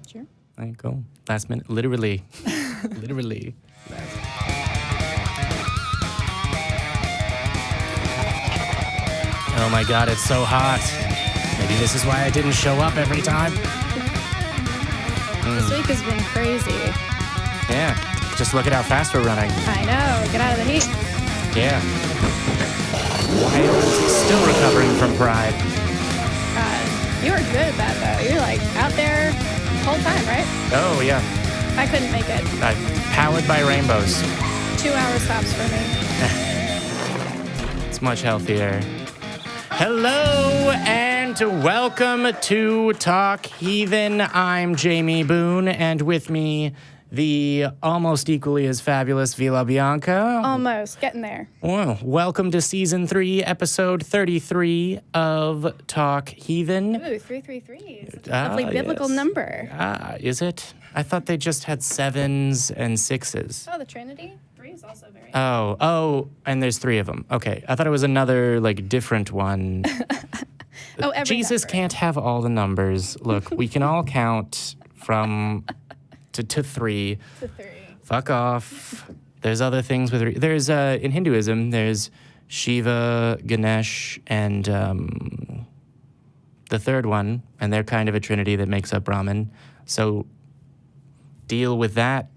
Sure. There you go. Last minute. Literally. Literally. Oh my God, it's so hot. Maybe this is why I didn't show up every time. This week has been crazy. Yeah. Just look at how fast we're running. I know. Get out of the heat. Yeah. Wild. Still recovering from Pride. You were good at that, though. You're like out there the whole time, right? Oh, yeah. I couldn't make it. Powered by rainbows. 2 hour stops for me. It's much healthier. Hello and welcome to Talk Heathen. I'm Jamie Boone, and with me, the almost equally as fabulous Bianca. Almost. Getting there. Well, welcome to Season 3, Episode 33 of Talk Heathen. Ooh, 333. Such a lovely biblical number. Is it? I thought they just had 7s and 6s. Oh, the Trinity? 3 is also very Oh, and there's 3 of them. Okay, I thought it was another, different one. every Jesus number. can't have all the numbers. Look, we can all count from to 3. To 3. Fuck off. There's other things with... There's, in Hinduism, there's Shiva, Ganesh, and the third one, and they're kind of a trinity that makes up Brahman. So deal with that,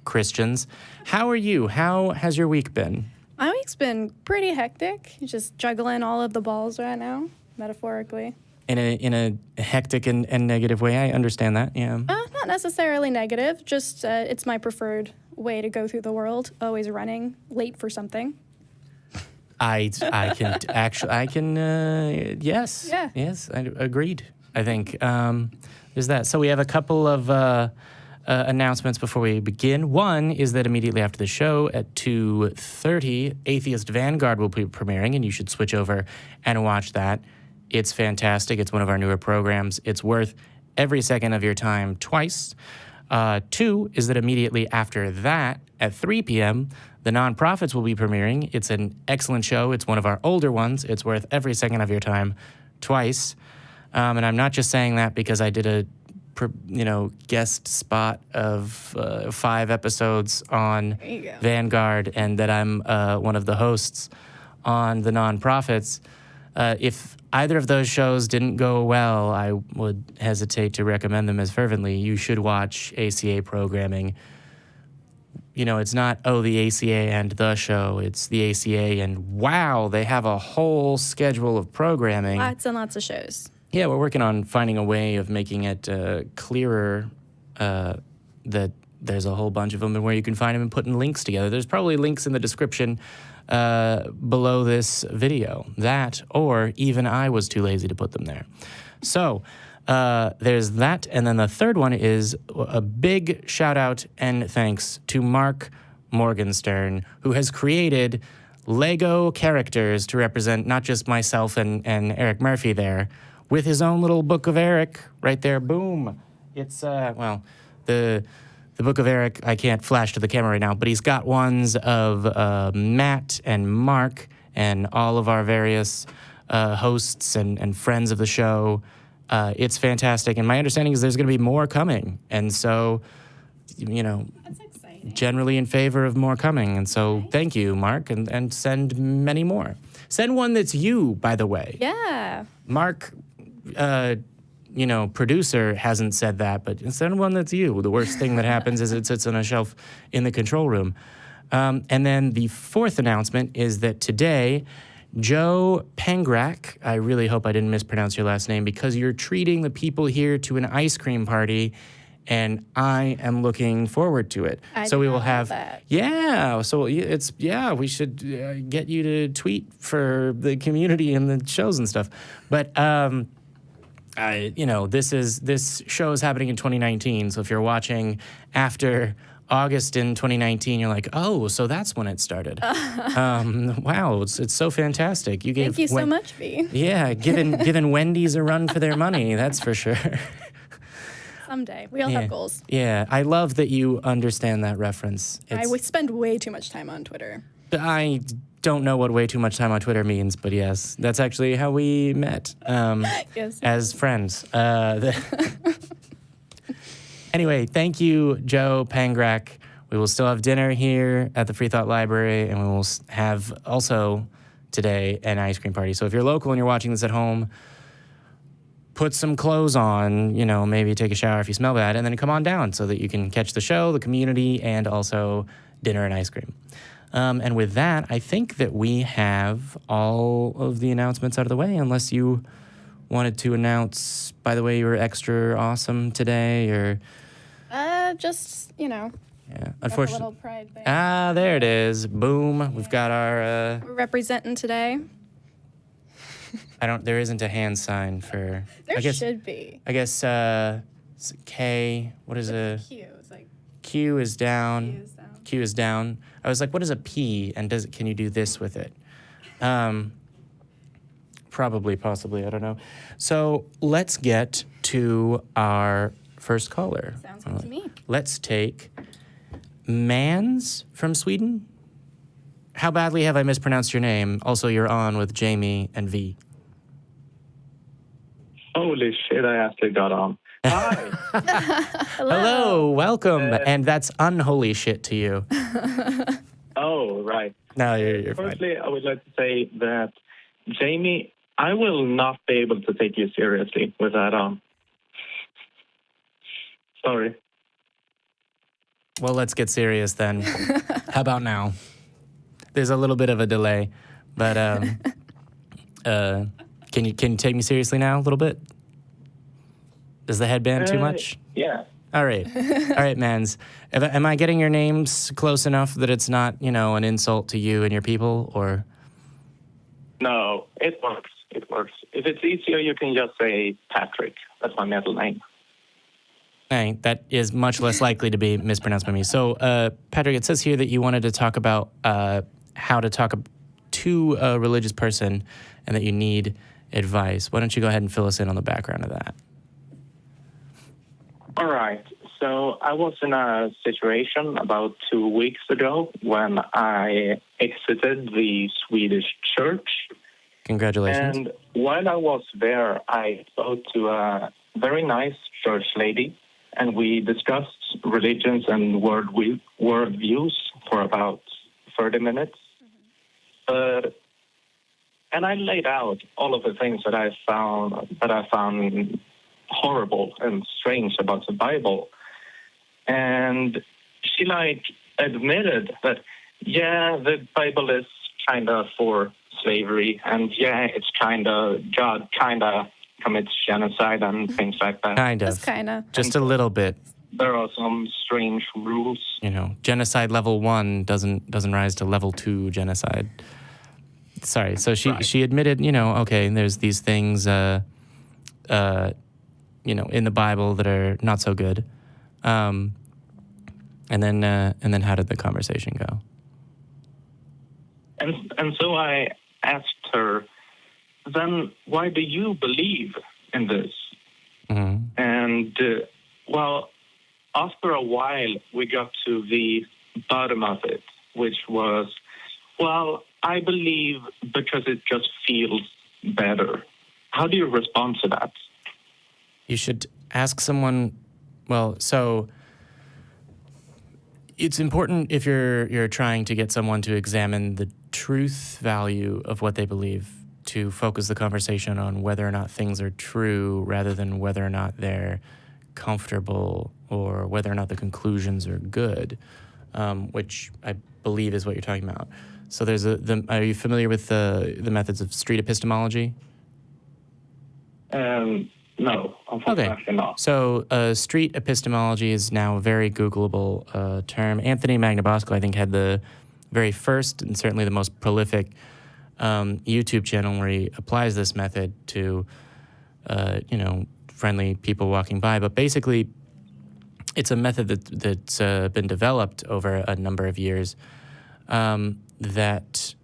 Christians. How are you? How has your week been? My week's been pretty hectic. Just juggling all of the balls right now, metaphorically. In a hectic and negative way, I understand that, yeah. Not necessarily negative, just it's my preferred way to go through the world, always running late for something. I can, yes. Yeah. Yes, agreed, I think. There's that. So we have a couple of announcements before we begin. One is that immediately after the show at 2:30, Atheist Vanguard will be premiering, and you should switch over and watch that. It's fantastic. It's one of our newer programs. It's worth every second of your time twice. 2 is that immediately after that, at 3 p.m., The Nonprofits will be premiering. It's an excellent show. It's one of our older ones. It's worth every second of your time twice. And I'm not just saying that because I did a guest spot of 5 episodes on Vanguard and that I'm one of the hosts on The Nonprofits. If either of those shows didn't go well, I would hesitate to recommend them as fervently. You should watch ACA programming. It's not, the ACA and the show. It's the ACA, and wow, they have a whole schedule of programming. Lots and lots of shows. Yeah, we're working on finding a way of making it clearer that there's a whole bunch of them and where you can find them and putting links together. There's probably links in the description below this video. That, or even I was too lazy to put them there. So there's that. And then the third one is a big shout out and thanks to Mark Morgenstern, who has created Lego characters to represent not just myself and Eric Murphy there, with his own little Book of Eric right there. Boom. It's, the Book of Eric, I can't flash to the camera right now, but he's got ones of Matt and Mark and all of our various hosts and friends of the show. It's fantastic. And my understanding is there's going to be more coming. And so, That's exciting. Generally in favor of more coming. And so thank you, Mark, and send many more. Send one that's you, by the way. Yeah. Mark, producer hasn't said that, but send one that's you. The worst thing that happens is it sits on a shelf in the control room. And then the fourth announcement is that today, Joe Pengrak, I really hope I didn't mispronounce your last name, because you're treating the people here to an ice cream party, and I am looking forward to it. So we will have that. Yeah, so we should get you to tweet for the community and the shows and stuff. But this show is happening in 2019, so if you're watching after August in 2019, you're like, oh, so that's when it started. Wow, it's so fantastic. Thank you so much, V. Yeah, giving Wendy's a run for their money, that's for sure. Someday. We all have goals. Yeah, I love that you understand that reference. I would spend way too much time on Twitter. I don't know what way too much time on Twitter means, but yes, that's actually how we met Yes. as friends. Anyway, thank you, Joe Pangrak. We will still have dinner here at the Freethought Library, and we will have also today an ice cream party. So if you're local and you're watching this at home, put some clothes on, maybe take a shower if you smell bad, and then come on down so that you can catch the show, the community, and also dinner and ice cream. And with that, I think that we have all of the announcements out of the way, unless you wanted to announce, by the way, you were extra awesome today, or... Yeah, unfortunately. a little pride thing. There it is. Boom. We've got our... We're representing today. There isn't a hand sign for... There should be. I guess K, what is a... Q. It's like Q is down. Q is down. Q is down. I was like, what is a P, and can you do this with it? Probably, possibly, I don't know. So let's get to our first caller. Sounds good to me. Let's take Mans from Sweden. How badly have I mispronounced your name? Also, you're on with Jamie and V. Holy shit, I actually got on. Hi. Hello, welcome. And that's unholy shit to you. Oh, right. No, you're fine. Firstly, I would like to say that, Jamie, I will not be able to take you seriously with that on. Sorry. Well, let's get serious then. How about now? There's a little bit of a delay, but can you take me seriously now a little bit? Is the headband too much? Yeah. All right, Mans. Am I getting your names close enough that it's not, an insult to you and your people, or? No, it works. It works. If it's easier, you can just say Patrick. That's my middle name. Hey, that is much less likely to be mispronounced by me. So, Patrick, it says here that you wanted to talk about how to talk to a religious person and that you need advice. Why don't you go ahead and fill us in on the background of that? All right. So I was in a situation about 2 weeks ago when I exited the Swedish church. Congratulations. And while I was there, I spoke to a very nice church lady, and we discussed religions and worldviews for about 30 minutes. And I laid out all of the things that I found horrible and strange about the Bible. And she admitted that, yeah, the Bible is kind of for slavery, and yeah, it's God kind of commits genocide and things like that. Kind of. Just kind of. Just a little bit. There are some strange rules. Genocide level 1 doesn't rise to level 2 genocide. Sorry. So she admitted, okay, there's these things, in the Bible that are not so good. And then how did the conversation go? And so I asked her, then why do you believe in this? Mm-hmm. And, after a while, we got to the bottom of it, which was, I believe because it just feels better. How do you respond to that? You should ask someone. Well, so it's important if you're trying to get someone to examine the truth value of what they believe, to focus the conversation on whether or not things are true rather than whether or not they're comfortable or whether or not the conclusions are good, which I believe is what you're talking about. So there's are you familiar with the methods of street epistemology? No, unfortunately not. So street epistemology is now a very Googleable term. Anthony Magnabosco, I think, had the very first and certainly the most prolific YouTube channel where he applies this method to, friendly people walking by. But basically, it's a method that's been developed over a number of years that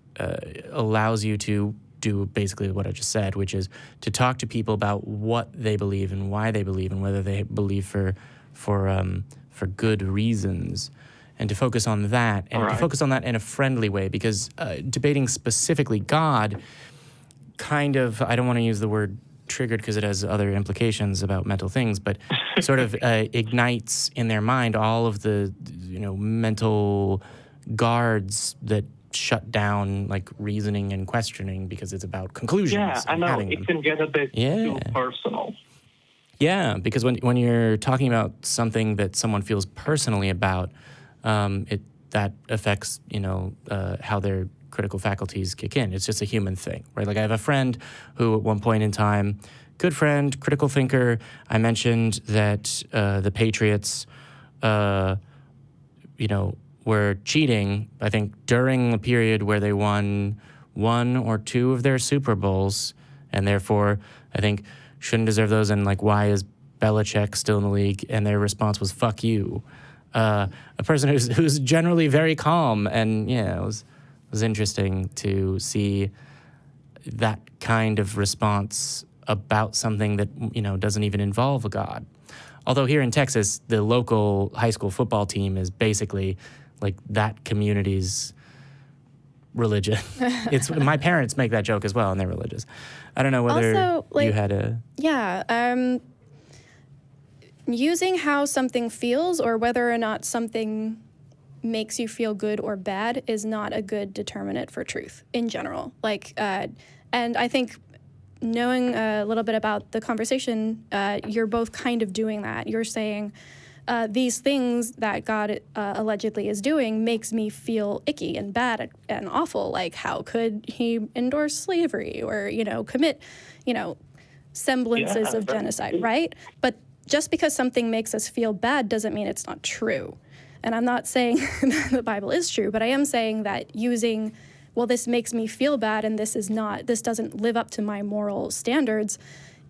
allows you to do basically what I just said, which is to talk to people about what they believe and why they believe and whether they believe for good reasons, and to focus on that and to focus on that in a friendly way, because debating specifically God kind of, I don't want to use the word triggered because it has other implications about mental things, but sort of ignites in their mind all of the, mental guards that shut down like reasoning and questioning because it's about conclusions. Yeah, I know. It can get a bit too personal. Yeah, because when you're talking about something that someone feels personally about, that affects, how their critical faculties kick in. It's just a human thing, right? Like I have a friend who at one point in time, good friend, critical thinker, I mentioned that the Patriots, were cheating, I think, during the period where they won 1 or 2 of their Super Bowls, and therefore, I think, shouldn't deserve those, and like, why is Belichick still in the league? And their response was, fuck you. A person who's generally very calm, and it was interesting to see that kind of response about something that, doesn't even involve a god. Although here in Texas, the local high school football team is basically like that community's religion. It's my parents make that joke as well, and they're religious. I don't know whether also, you had a... Yeah, using how something feels or whether or not something makes you feel good or bad is not a good determinant for truth in general. And I think knowing a little bit about the conversation, you're both kind of doing that. You're saying these things that God allegedly is doing makes me feel icky and bad and awful. Like, how could he endorse slavery or, commit, semblances of genocide, right? But just because something makes us feel bad doesn't mean it's not true. And I'm not saying that the Bible is true, but I am saying that using, well, this makes me feel bad and this doesn't live up to my moral standards,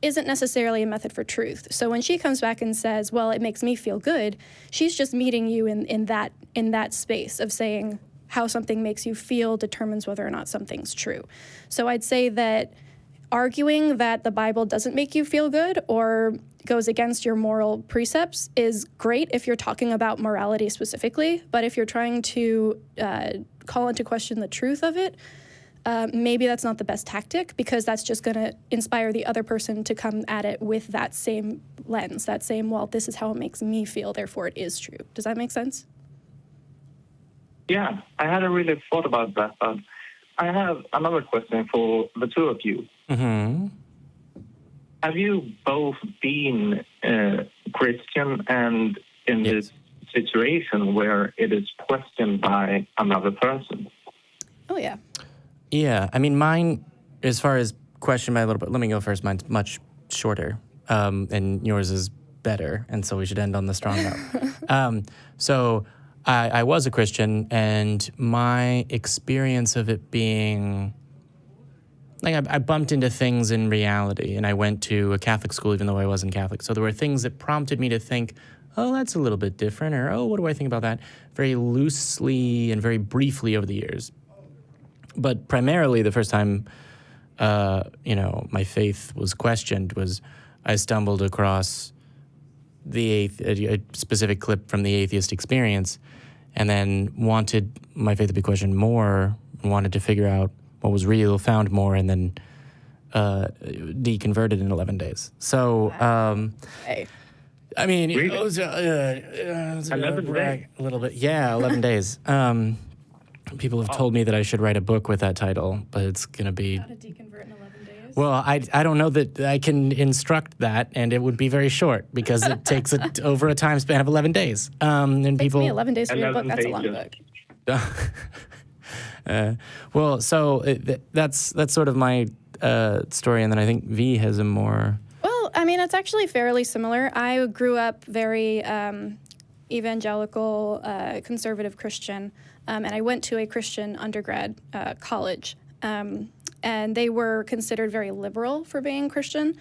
isn't necessarily a method for truth. So when she comes back and says, well, it makes me feel good, she's just meeting you in that space of saying how something makes you feel determines whether or not something's true. So I'd say that arguing that the Bible doesn't make you feel good or goes against your moral precepts is great if you're talking about morality specifically, but if you're trying to call into question the truth of it, maybe that's not the best tactic, because that's just going to inspire the other person to come at it with that same lens, that same, well, this is how it makes me feel, therefore it is true. Does that make sense? Yeah, I hadn't really thought about that, but I have another question for the two of you. Mm-hmm. Have you both been Christian and in this situation where it is questioned by another person? Oh, yeah. Yeah, I mean, mine, as far as questioned by a little bit, let me go first. Mine's much shorter, and yours is better, and so we should end on the strong note. So I was a Christian, and my experience of it being... Like, I bumped into things in reality, and I went to a Catholic school even though I wasn't Catholic. So there were things that prompted me to think, oh, that's a little bit different, or, oh, what do I think about that? Very loosely and very briefly over the years. But primarily, the first time, my faith was questioned was I stumbled across a specific clip from the Atheist Experience, and then wanted my faith to be questioned more, and wanted to figure out what was real, found more, and then deconverted in 11 days. So, I mean, really? it was, 11 days? a little bit. Yeah, 11 days. People have told me that I should write a book with that title, but it's going to be... How to deconvert in 11 days? Well, I don't know that I can instruct that, and it would be very short because it takes over a time span of 11 days. And It takes people... me 11 days to read a book. 11 That's a long pages. book. Well, so that's sort of my story, and then I think V has a more... Well, I mean, it's actually fairly similar. I grew up very evangelical, conservative Christian, and I went to a Christian undergrad college, and they were considered very liberal for being Christian,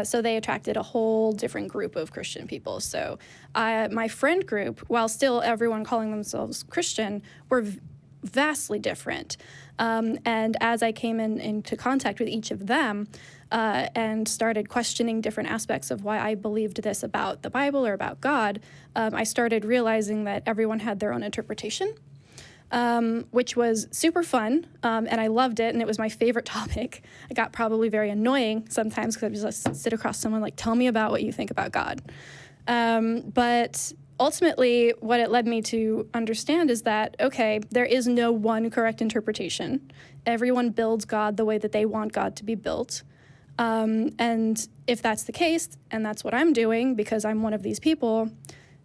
so they attracted a whole different group of Christian people. So my friend group, while still everyone calling themselves Christian, were vastly different. And as I came into contact with each of them and started questioning different aspects of why I believed this about the Bible or about God, I started realizing that everyone had their own interpretation. which was super fun, and I loved it, and it was my favorite topic. I got probably very annoying sometimes because I would just sit across someone like, tell me about what you think about God. But ultimately, what it led me to understand is that, okay, there is no one correct interpretation. Everyone builds God the way that they want God to be built. And if that's the case, and that's what I'm doing because I'm one of these people,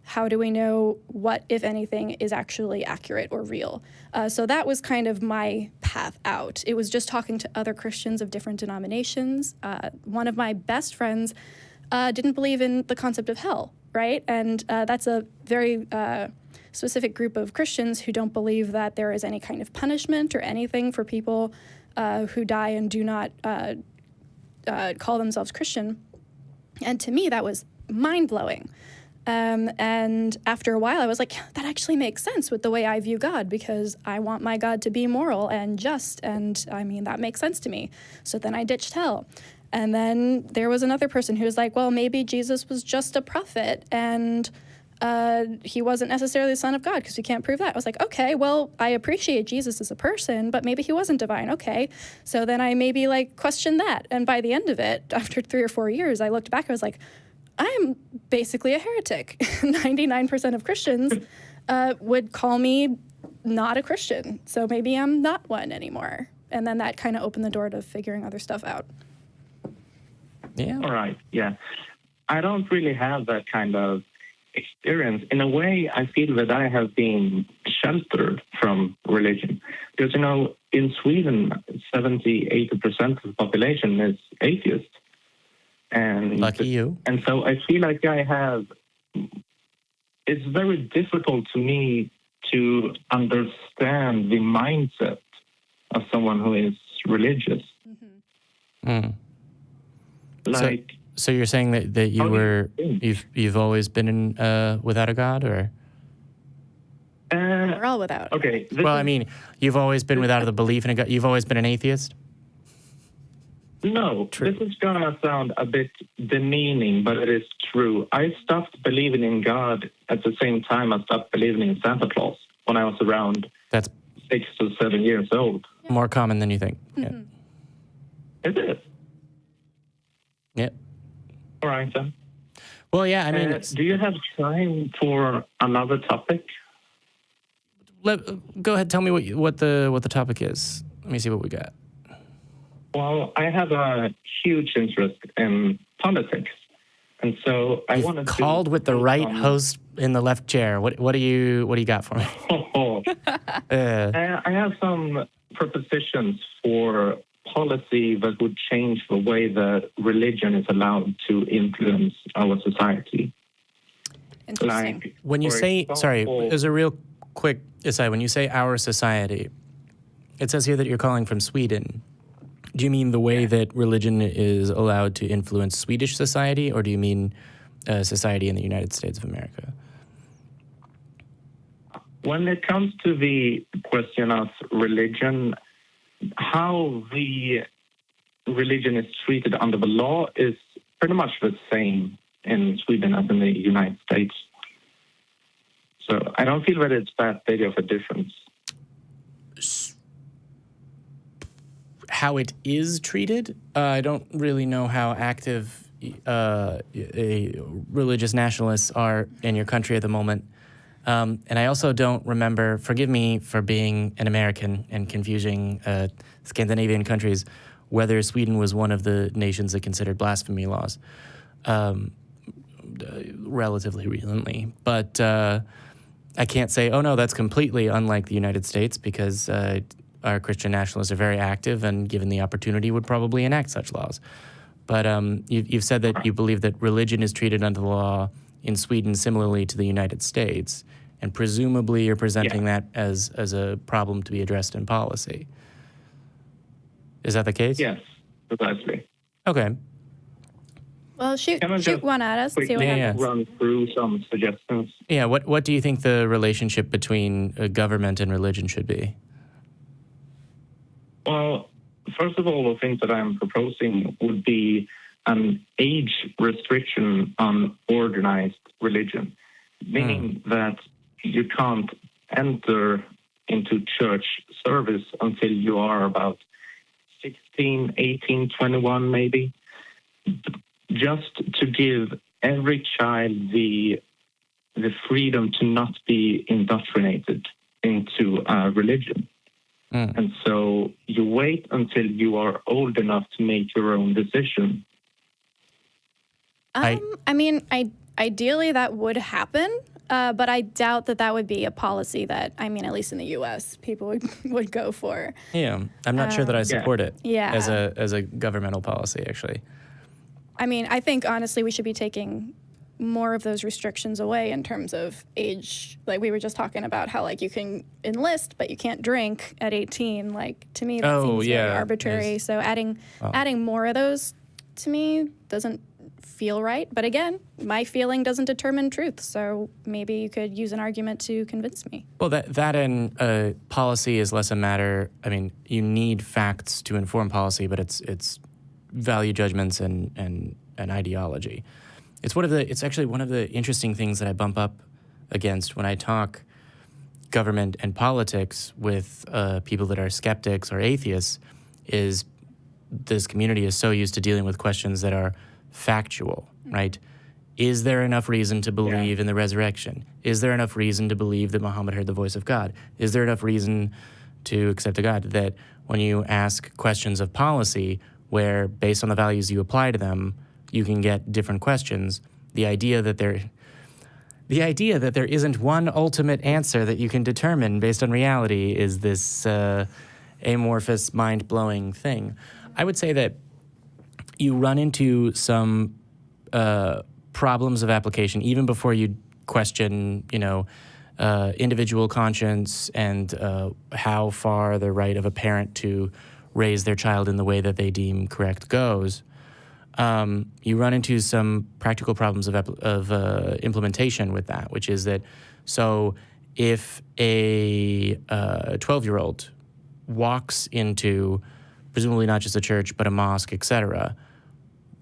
how do we know what, if anything, is actually accurate or real? So that was kind of my path out. It was just talking to other Christians of different denominations. One of my best friends didn't believe in the concept of hell, right? And that's a very specific group of Christians who don't believe that there is any kind of punishment or anything for people who die and do not call themselves Christian. And to me, that was mind-blowing. And after a while, I was like, that actually makes sense with the way I view God, because I want my God to be moral and just, and I mean, that makes sense to me. So then I ditched hell. And then there was another person who was like, well, maybe Jesus was just a prophet, and he wasn't necessarily the son of God, because we can't prove that. I was like, okay, well, I appreciate Jesus as a person, but maybe he wasn't divine. Okay. So then I maybe questioned that. And by the end of it, after 3 or 4 years, I looked back, I was like, I'm basically a heretic. 99% of Christians would call me not a Christian. So maybe I'm not one anymore. And then that kind of opened the door to figuring other stuff out. Yeah. All right. Yeah. I don't really have that kind of experience. In a way, I feel that I have been sheltered from religion. Because, in Sweden, 70-80% of the population is atheist. And lucky you. And so I feel like it's very difficult to me to understand the mindset of someone who is religious. Mm. So you're saying that you've always been without a God, or? We're all without. Okay. Well, I mean, you've always been without the belief in a God. You've always been an atheist? No, True. This is going to sound a bit demeaning, but it is true. I stopped believing in God at the same time I stopped believing in Santa Claus when I was around That's 6 to 7 years old. more common than you think. Mm-hmm. Yeah. Is it? Yeah. All right, then. Well, yeah, I mean... do you have time for another topic? Go ahead, tell me what the topic is. Let me see what we got. Well, I have a huge interest in politics, and so I wanted to... Called with the right host in the left chair. What do you got for me? I have some propositions for policy that would change the way that religion is allowed to influence our society. Interesting. When you say, sorry, as a real quick aside, when you say our society, it says here that you're calling from Sweden. Do you mean the way that religion is allowed to influence Swedish society, or do you mean society in the United States of America? When it comes to the question of religion, how the religion is treated under the law is pretty much the same in Sweden as in the United States. So I don't feel that it's that big of a difference. How it is treated? I don't really know how active religious nationalists are in your country at the moment. And I also don't remember, forgive me for being an American and confusing Scandinavian countries, whether Sweden was one of the nations that considered blasphemy laws relatively recently. But I can't say, oh no, that's completely unlike the United States, because our Christian nationalists are very active and given the opportunity would probably enact such laws. But you've said that you believe that religion is treated under the law in Sweden similarly to the United States, and presumably you're presenting that as a problem to be addressed in policy. Is that the case? Yes, precisely. Okay. Well, shoot one at us. See what happens. Run through some suggestions. Yeah, what do you think the relationship between government and religion should be? Well, first of all, the things that I'm proposing would be an age restriction on organized religion, meaning that you can't enter into church service until you are about 16, 18, 21 maybe, just to give every child the freedom to not be indoctrinated into a religion. And so you wait until you are old enough to make your own decision. I mean, ideally that would happen, but I doubt that would be a policy that, I mean, at least in the U.S., people would go for. Yeah, I'm not sure that I support it Yeah. as a governmental policy, actually. I mean, I think, honestly, we should be taking more of those restrictions away in terms of age. Like, we were just talking about how, like, you can enlist, but you can't drink at 18. Like, to me, that seems very arbitrary. Yes. So adding more of those, to me, doesn't feel right. But again, my feeling doesn't determine truth. So maybe you could use an argument to convince me. Well, that and policy is less a matter. I mean, you need facts to inform policy, but it's value judgments and ideology. It's actually one of the interesting things that I bump up against when I talk government and politics with people that are skeptics or atheists. Is this community is so used to dealing with questions that are factual, right? Is there enough reason to believe in the resurrection? Is there enough reason to believe that Muhammad heard the voice of God? Is there enough reason to accept a God? That when you ask questions of policy, where based on the values you apply to them, you can get different questions, the idea that there isn't one ultimate answer that you can determine based on reality is this amorphous, mind-blowing thing. I would say that you run into some problems of application even before you question, individual conscience and how far the right of a parent to raise their child in the way that they deem correct goes. You run into some practical problems of implementation with that, which is that, so if a 12-year-old walks into presumably not just a church, but a mosque, etc.,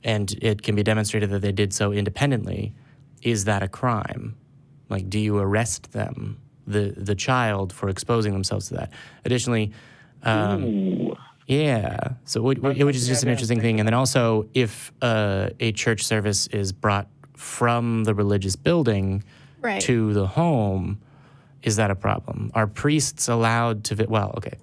and it can be demonstrated that they did so independently, is that a crime? Like, do you arrest them, the child, for exposing themselves to that? Additionally, yeah, so which is just an interesting thing. And then also, if a church service is brought from the religious building to the home, is that a problem? Are priests allowed to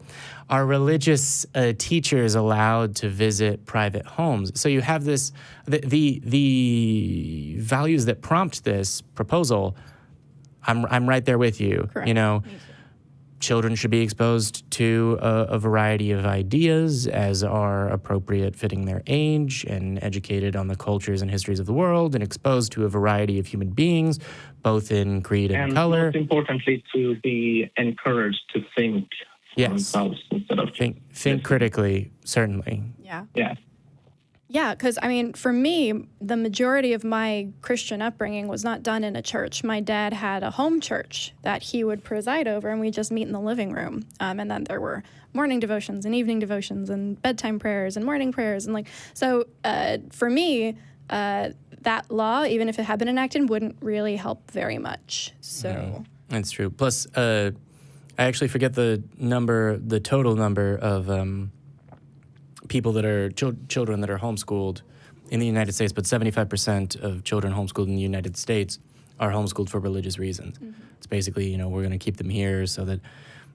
are religious teachers allowed to visit private homes? So you have this, the values that prompt this proposal, I'm right there with you. Correct. Children should be exposed to a variety of ideas as are appropriate fitting their age, and educated on the cultures and histories of the world, and exposed to a variety of human beings, both in creed and color. And most importantly, to be encouraged to think for themselves instead of think critically, certainly. Yeah. Yeah. Yeah, because, I mean, for me, the majority of my Christian upbringing was not done in a church. My dad had a home church that he would preside over, and we just meet in the living room. And then there were morning devotions and evening devotions and bedtime prayers and morning prayers. And, so for me, that law, even if it had been enacted, wouldn't really help very much. So That's true. Plus, I actually forget the total number of people that are children that are homeschooled in the United States, but 75% of children homeschooled in the United States are homeschooled for religious reasons. Mm-hmm. It's basically, we're going to keep them here so that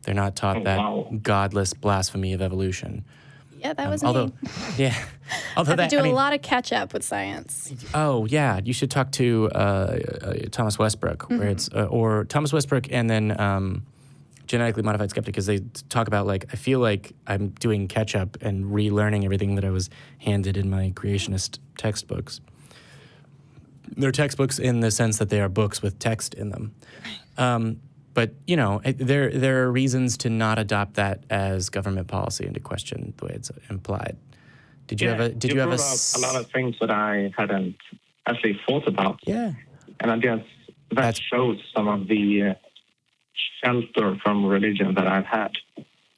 they're not taught godless blasphemy of evolution. Yeah, that was me. Yeah. Although I have to do a lot of catch up with science. Oh, yeah. You should talk to Thomas Westbrook, where it's, or Thomas Westbrook and then Genetically Modified Skeptic, because they talk about, I feel like I'm doing catch-up and relearning everything that I was handed in my creationist textbooks. They're textbooks in the sense that they are books with text in them. But, there are reasons to not adopt that as government policy and to question the way it's implied. Did you have a lot of things that I hadn't actually thought about? Yeah. And I guess that shows some of the shelter from religion that I've had.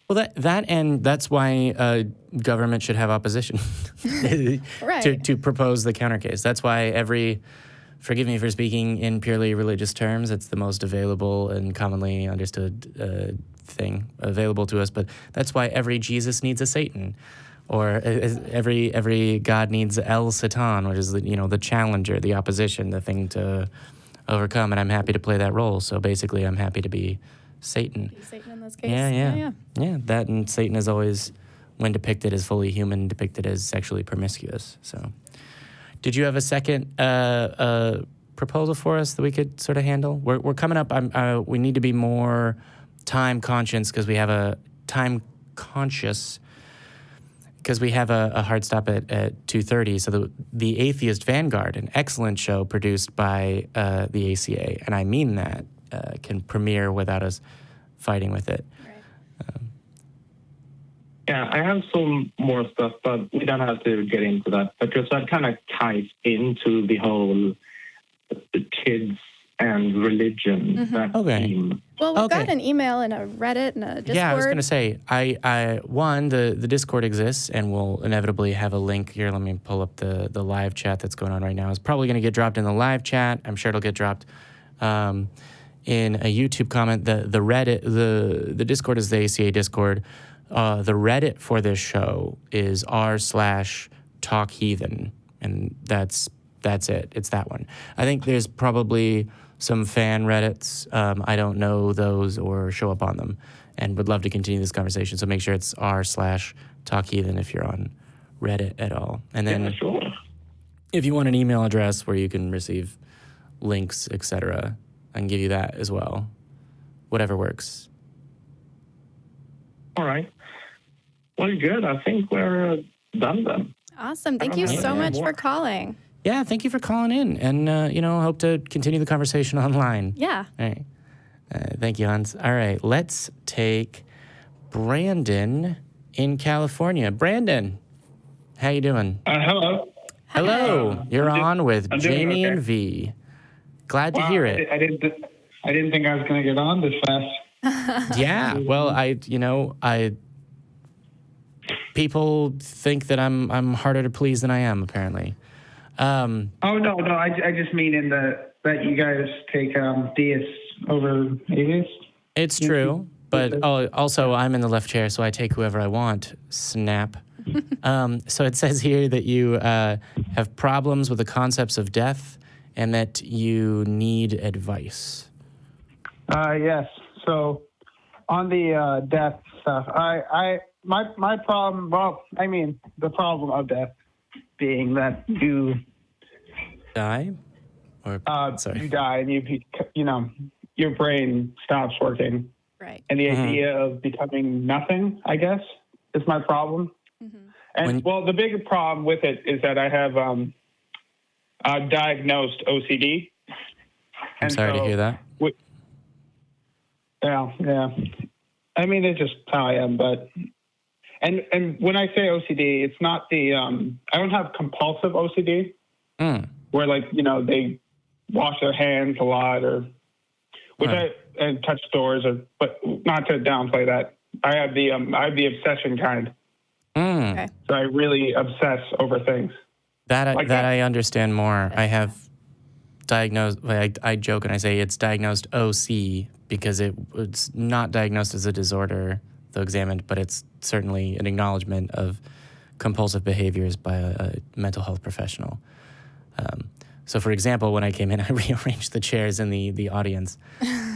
Well, that's why government should have opposition to propose the counter case. That's why forgive me for speaking in purely religious terms, it's the most available and commonly understood thing available to us, but that's why every Jesus needs a Satan, or every God needs El Satan, which is the challenger, the opposition, the thing to overcome. And I'm happy to play that role. So basically, I'm happy to be Satan. Be Satan in this case. Yeah. That, and Satan is always, when depicted as fully human, depicted as sexually promiscuous. So, did you have a second proposal for us that we could sort of handle? We're coming up. We need to be more time conscious because we have a hard stop at 2:30. So the Atheist Vanguard, an excellent show produced by the ACA, and I mean that, can premiere without us fighting with it. Right. Yeah, I have some more stuff, but we don't have to get into that because that kind of ties into the whole kids and religion theme. Well, we've got an email and a Reddit and a Discord. Yeah, I was going to say, the Discord exists, and we'll inevitably have a link here. Let me pull up the live chat that's going on right now. It's probably going to get dropped in the live chat. I'm sure it'll get dropped in a YouTube comment. The Reddit, the Discord is the ACA Discord. The Reddit for this show is r/Talk Heathen, and that's it. It's that one. I think there's probably some fan Reddits. I don't know those or show up on them, and would love to continue this conversation. So make sure it's r/Talk Heathen if you're on Reddit at all. And then if you want an email address where you can receive links, etc., I can give you that as well. Whatever works. All right. Well, good. I think we're done then. Awesome. Thank you so much for calling. Yeah, thank you for calling in, and hope to continue the conversation online. Yeah. All right. Thank you, Hans. All right, let's take Brandon in California. Brandon, how you doing? Hello. Hello. You're on with Jamie okay. and V. Glad to hear it. I didn't think I was going to get on this fast. Yeah. Well, people think that I'm harder to please than I am, apparently. No. I just mean in that you guys take theists over atheists. It's true, but also I'm in the left chair, so I take whoever I want. Snap. So it says here that you have problems with the concepts of death and that you need advice. Yes. So on the death stuff, my problem. Well, I mean the problem of death being that you die, or you die and your brain stops working. Right. And the idea of becoming nothing, I guess, is my problem. And the bigger problem with it is that I have diagnosed OCD. I'm sorry to hear that. Yeah. I mean, it's just how I am. But and when I say OCD, it's not the I don't have compulsive OCD, where they wash their hands a lot, or and touch doors, but not to downplay that. I have the obsession kind. Okay. So I really obsess over things. That I understand more. I have diagnosed. I joke and I say it's diagnosed OC because it's not diagnosed as a disorder, though examined, but it's certainly an acknowledgement of compulsive behaviors by a mental health professional. So, for example, when I came in, I rearranged the chairs in the audience.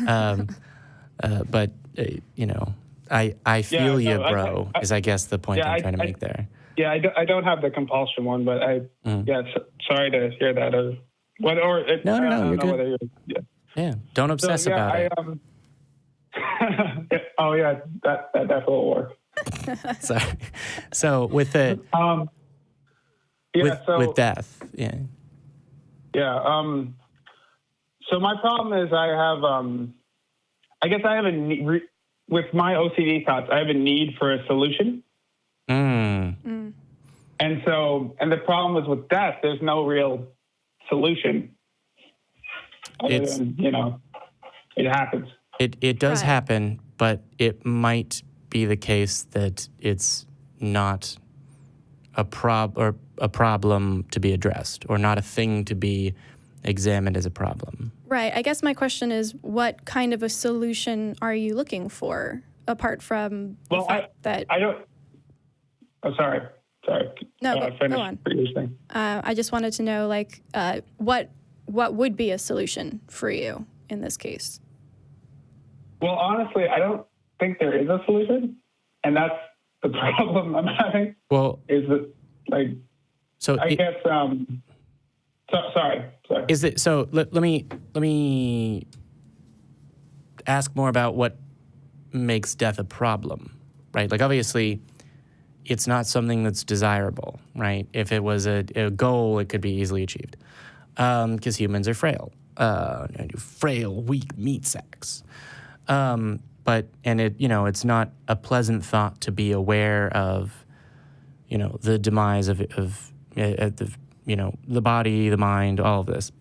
But I feel you, bro. Is I guess the point I'm trying to make there. Yeah, I don't have the compulsion one, but sorry to hear that. No, you're good. Yeah, don't obsess about it. That definitely will work. Sorry. So with the with death, yeah. So my problem is I have a need, with my OCD thoughts. I have a need for a solution. And the problem is with death, there's no real solution. Other than, it happens. It does happen, but it might be the case that it's not a problem to be addressed, or not a thing to be examined as a problem. Right. I guess my question is, what kind of a solution are you looking for? apart from the Well, fact that... I don't... Oh, sorry. No, finish go on. what you were saying. I just wanted to know, like, what would be a solution for you in this case? Well, honestly, I don't think there is a solution, and that's the problem I'm having. Well, is that, like, so I guess sorry. Is it so? Let me ask more about what makes death a problem, right? Like, obviously, it's not something that's desirable, right? If it was a goal, it could be easily achieved, because humans are frail, frail, weak meat sacks. But it's not a pleasant thought to be aware of, the demise of the body, the mind, all of this.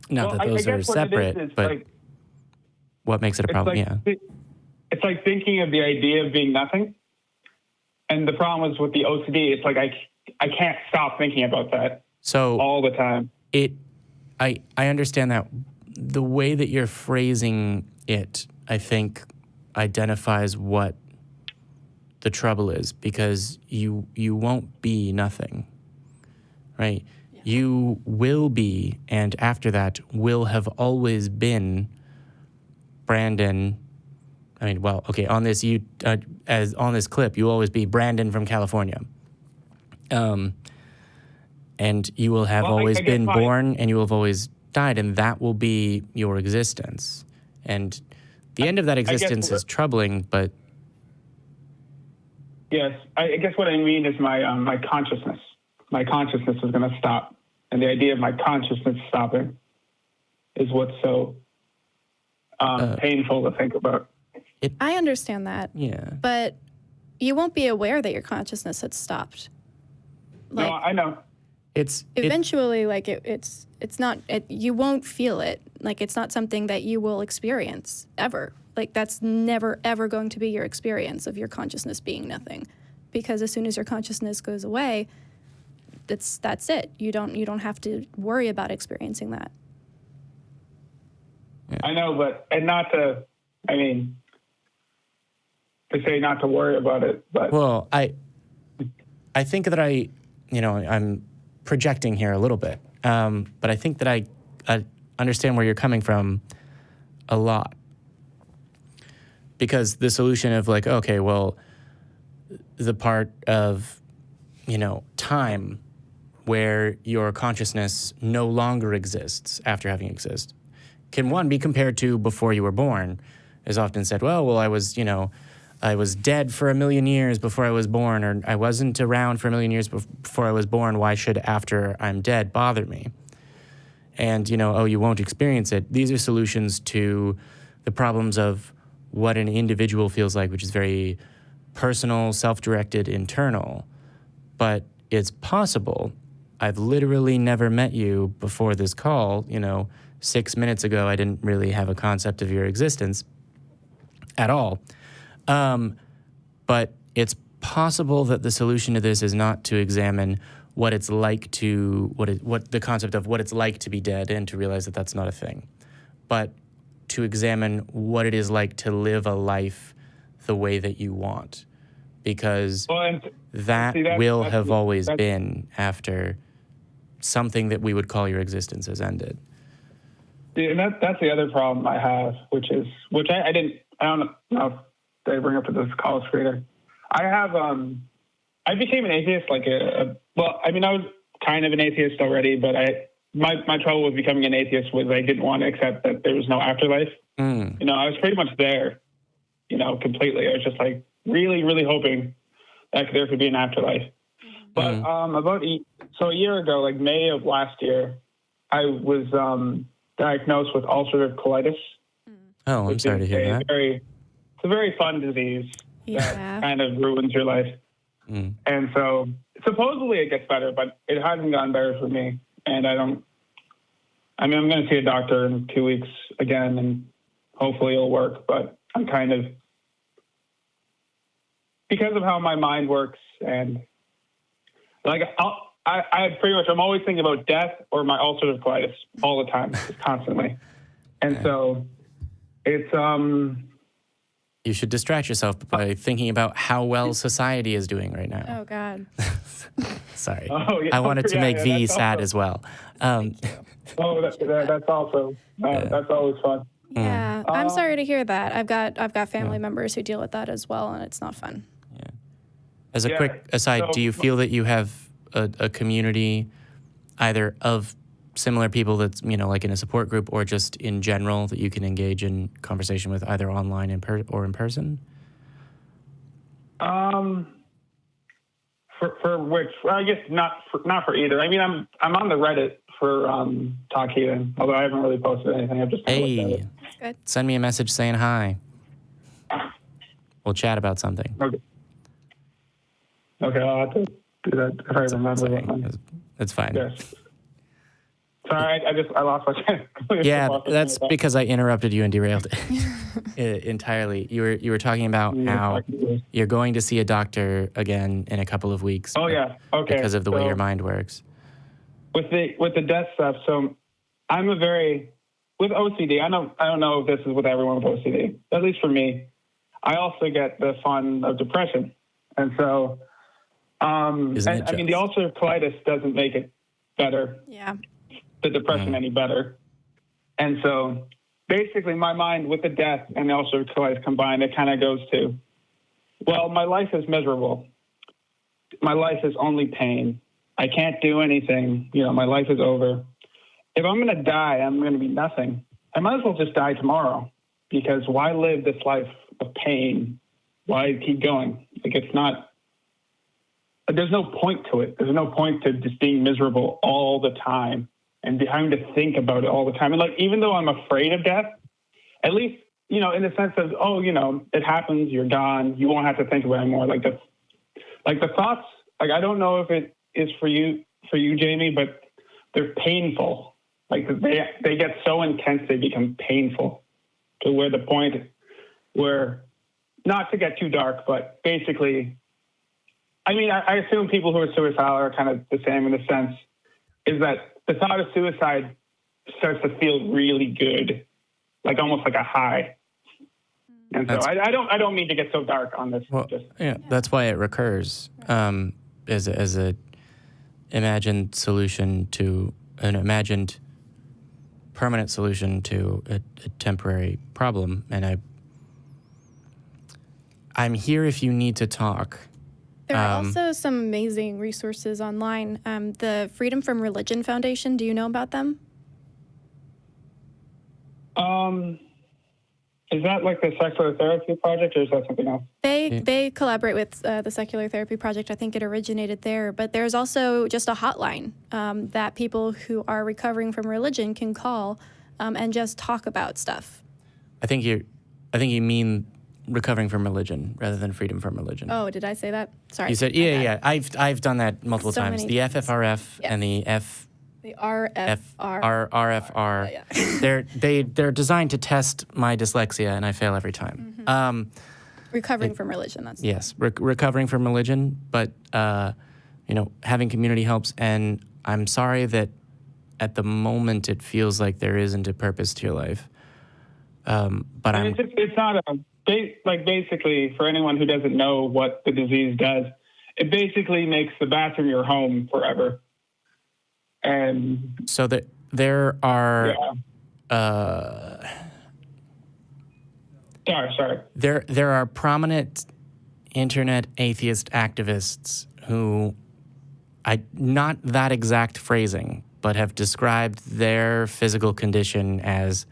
Not that those are separate, but like, what makes it a problem? It's like thinking of the idea of being nothing. And the problem is with the OCD, it's like I can't stop thinking about that. So all the time. I understand that. The way that you're phrasing it, I think, identifies what the trouble is, because you won't be nothing, right? Yeah. You will be, and after that, will have always been Brandon. I mean, well, okay, on this as on this clip, you always be Brandon from California. And you will have always been born, and you will have always died, and that will be your existence. And the end of that existence is troubling, but... Yes, I guess what I mean is my consciousness. My consciousness is going to stop. And the idea of my consciousness stopping is what's so painful to think about. I understand that. Yeah. But you won't be aware that your consciousness had stopped. Like, no, I know. It's not, you won't feel it. Like, it's not something that you will experience ever. Like, that's never, ever going to be your experience of your consciousness being nothing. Because as soon as your consciousness goes away, that's it. You don't have to worry about experiencing that. Yeah. I know, and not to, to say not to worry about it, but... Well, I think that I'm projecting here a little bit, but I think that I understand where you're coming from a lot. Because the solution of, like, okay, well, the part of, time where your consciousness no longer exists after having existed can, one, be compared to before you were born. Is often said, well, I was dead for 1,000,000 years before I was born, or I wasn't around for 1,000,000 years before I was born. Why should after I'm dead bother me? And, you won't experience it. These are solutions to the problems of what an individual feels like, which is very personal, self-directed, internal. But it's possible. I've literally never met you before this call. 6 minutes ago, I didn't really have a concept of your existence at all. But it's possible that the solution to this is not to examine what it's like to, what the concept of what it's like to be dead and to realize that that's not a thing, but to examine what it is like to live a life the way that you want, because that will have always been after something that we would call your existence has ended. Yeah, and that's the other problem I have, which I don't know if they bring up to this college creator. I became an atheist I was kind of an atheist already, but my trouble with becoming an atheist was I didn't want to accept that there was no afterlife. I was pretty much there, completely. I was just like really, really hoping that there could be an afterlife. But a year ago, like May of last year, I was diagnosed with ulcerative colitis. Oh, I'm sorry to hear that. It's a very fun disease that kind of ruins your life. And so supposedly it gets better, but it hasn't gotten better for me. And I'm going to see a doctor in 2 weeks again, and hopefully it'll work. But I'm kind of, because of how my mind works, and like I'm always thinking about death or my ulcerative colitis all the time, just constantly. And so it's You should distract yourself by thinking about how well society is doing right now. Oh, God. Sorry. Oh, yeah. I wanted to make V that's sad awesome. as well. That's awesome. That's always fun. Yeah, I'm sorry to hear that. I've got family members who deal with that as well, and it's not fun. Yeah. As a quick aside, do you feel that you have a community either of similar people that's, like in a support group or just in general that you can engage in conversation with either online or in person? For which, well, I guess not for either. I mean, I'm on the Reddit for Talk Heathen, although I haven't really posted anything. I've just looked at it. That's good. Send me a message saying hi. We'll chat about something. Okay, I'll have to do that if I remember. It's fine. Yes. Sorry, I lost my chance. Yeah, that's because I interrupted you and derailed it entirely. You were talking about how you're going to see a doctor again in a couple of weeks. Oh yeah, okay. Because of the way your mind works. With the death stuff, so I'm with OCD. I don't know if this is with everyone with OCD. At least for me, I also get the fun of depression, and so I mean the ulcerative colitis doesn't make it better. Yeah. The depression any better. And so basically my mind with the death and the ulcerative colitis combined, it kind of goes to, well, my life is miserable. My life is only pain. I can't do anything. My life is over. If I'm going to die, I'm going to be nothing. I might as well just die tomorrow, because why live this life of pain? Why keep going? It's not, there's no point to it. There's no point to just being miserable all the time and having to think about it all the time. And even though I'm afraid of death, at least, in the sense of, it happens, you're gone, you won't have to think about it anymore. The thoughts, I don't know if it is for you, Jamie, but they're painful. They get so intense, they become painful to where the point where, not to get too dark, but basically, I mean, I assume people who are suicidal are kind of the same in the sense is that the thought of suicide starts to feel really good, almost like a high. And so I don't mean to get so dark on this. Well, that's why it recurs as a imagined solution to an imagined permanent solution to a temporary problem. And I'm here if you need to talk. There are also some amazing resources online. The Freedom from Religion Foundation, do you know about them? Is that the Secular Therapy Project, or is that something else? They collaborate with the Secular Therapy Project. I think it originated there. But there's also just a hotline that people who are recovering from religion can call and just talk about stuff. I think you mean recovering from religion rather than freedom from religion. Oh, did I say that? Sorry. You said yeah. I've done that multiple times. The FFRF and the the RFR. RFR. Yeah. They're designed to test my dyslexia, and I fail every time. Mm-hmm. Recovering from religion. That's yes, recovering from religion, but having community helps. And I'm sorry that at the moment it feels like there isn't a purpose to your life. But it's not basically, for anyone who doesn't know what the disease does, it basically makes the bathroom your home forever. And so that there are sorry. There are prominent internet atheist activists who, not that exact phrasing, but have described their physical condition as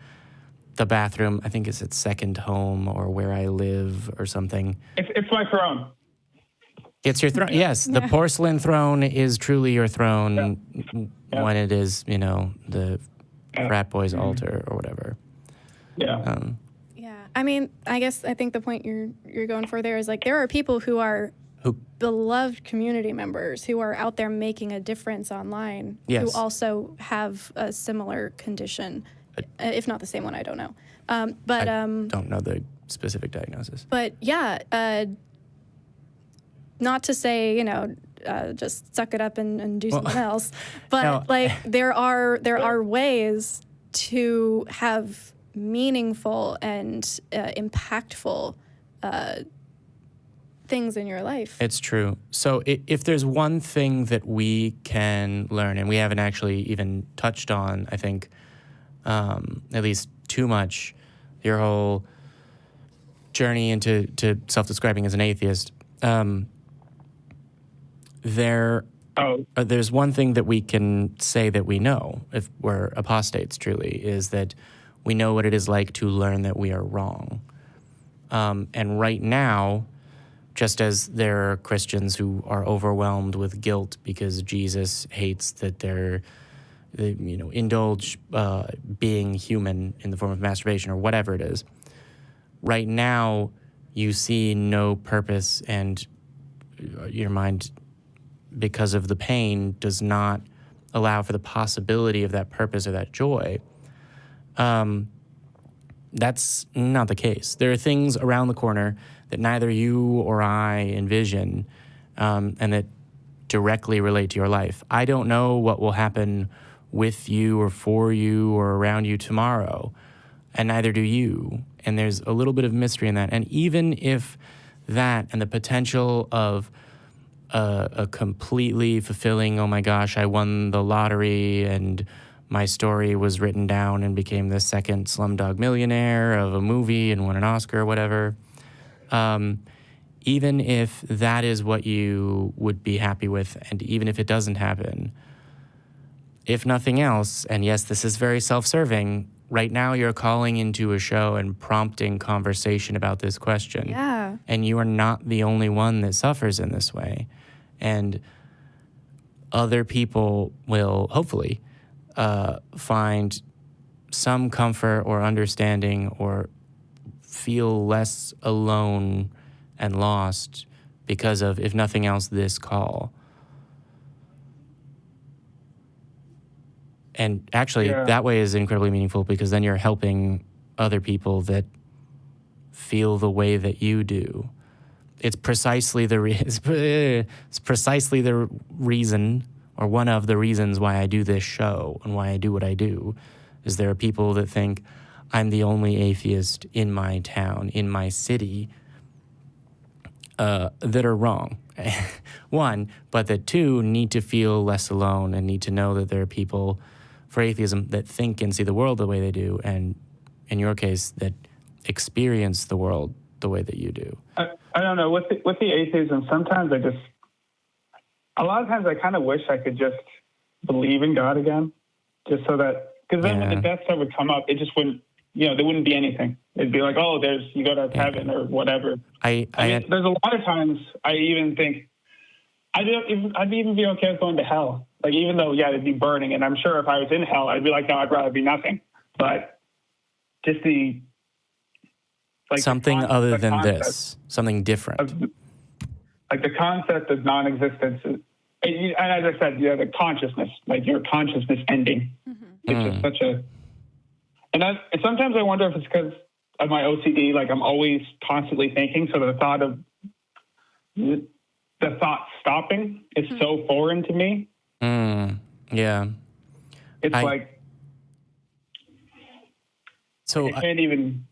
the bathroom. I think it's its second home or where I live or something. It's my throne. It's your throne. Yes, the porcelain throne is truly your throne when it is, the frat boy's altar or whatever. Yeah. I mean, I think the point you're going for there is there are people who are beloved community members who are out there making a difference online who also have a similar condition, if not the same one. I don't know. But I don't know the specific diagnosis. But not to say, just suck it up and do something else. But there are ways to have meaningful and impactful things in your life. It's true. So if there's one thing that we can learn, and we haven't actually even touched on, I think, at least too much, your whole journey into self-describing as an atheist, there's one thing that we can say that we know, if we're apostates truly, is that we know what it is like to learn that we are wrong. And right now, just as there are Christians who are overwhelmed with guilt because Jesus hates that they indulge being human in the form of masturbation or whatever it is, right now you see no purpose, and your mind, because of the pain, does not allow for the possibility of that purpose or that joy. That's not the case. There are things around the corner that neither you or I envision, and that directly relate to your life. I don't know what will happen with you or for you or around you tomorrow, and neither do you. And there's a little bit of mystery in that. And even if that and the potential of a completely fulfilling, oh my gosh, I won the lottery and my story was written down and became the second Slumdog Millionaire of a movie and won an Oscar or whatever, even if that is what you would be happy with, and even if it doesn't happen, if nothing else, and yes, this is very self-serving, right now you're calling into a show and prompting conversation about this question. Yeah. And you are not the only one that suffers in this way. And other people will hopefully find some comfort or understanding or feel less alone and lost because of, if nothing else, this call. And actually, that way is incredibly meaningful, because then you're helping other people that feel the way that you do. It's precisely the reason, or one of the reasons, why I do this show and why I do what I do, is there are people that think I'm the only atheist in my town, in my city, that are wrong. One, but that two, need to feel less alone and need to know that there are people for atheism that think and see the world the way they do, and in your case, that experience the world the way that you do. I don't know, with the atheism, sometimes a lot of times I kind of wish I could just believe in God again, just so that, because then when the death stuff would come up, it just wouldn't, there wouldn't be anything. It'd be like, oh, you go to heaven or whatever. I mean, there's a lot of times I even think I'd even be okay with going to hell. Like, even though, it'd be burning, and I'm sure if I was in hell, I'd be like, no, I'd rather be nothing. But just something other than this, something different. Like the concept of non-existence, and as I said, the consciousness, like your consciousness ending. Mm-hmm. It's just such a, and sometimes I wonder if it's because of my OCD, like I'm always constantly thinking, so the thought stopping is so foreign to me. Yeah. It's like, so I can't even.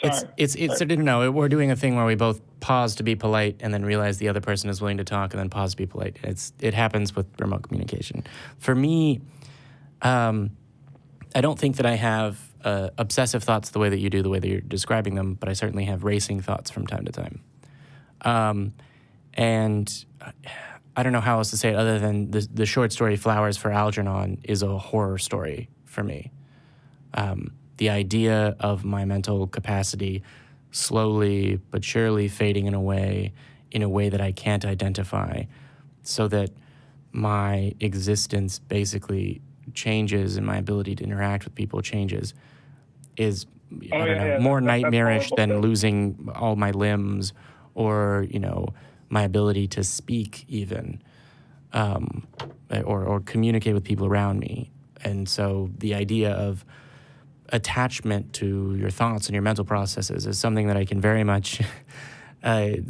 Sorry. It's no, we're doing a thing where we both pause to be polite and then realize the other person is willing to talk and then pause to be polite. It happens with remote communication. For me, I don't think that I have obsessive thoughts the way that you do, the way that you're describing them, but I certainly have racing thoughts from time to time. And I don't know how else to say it other than the short story Flowers for Algernon is a horror story for me. The idea of my mental capacity slowly but surely fading in a way that I can't identify, so that my existence basically changes and my ability to interact with people changes, is more nightmarish than losing all my limbs or, my ability to speak even, or communicate with people around me. And so the idea of attachment to your thoughts and your mental processes is something that I can very much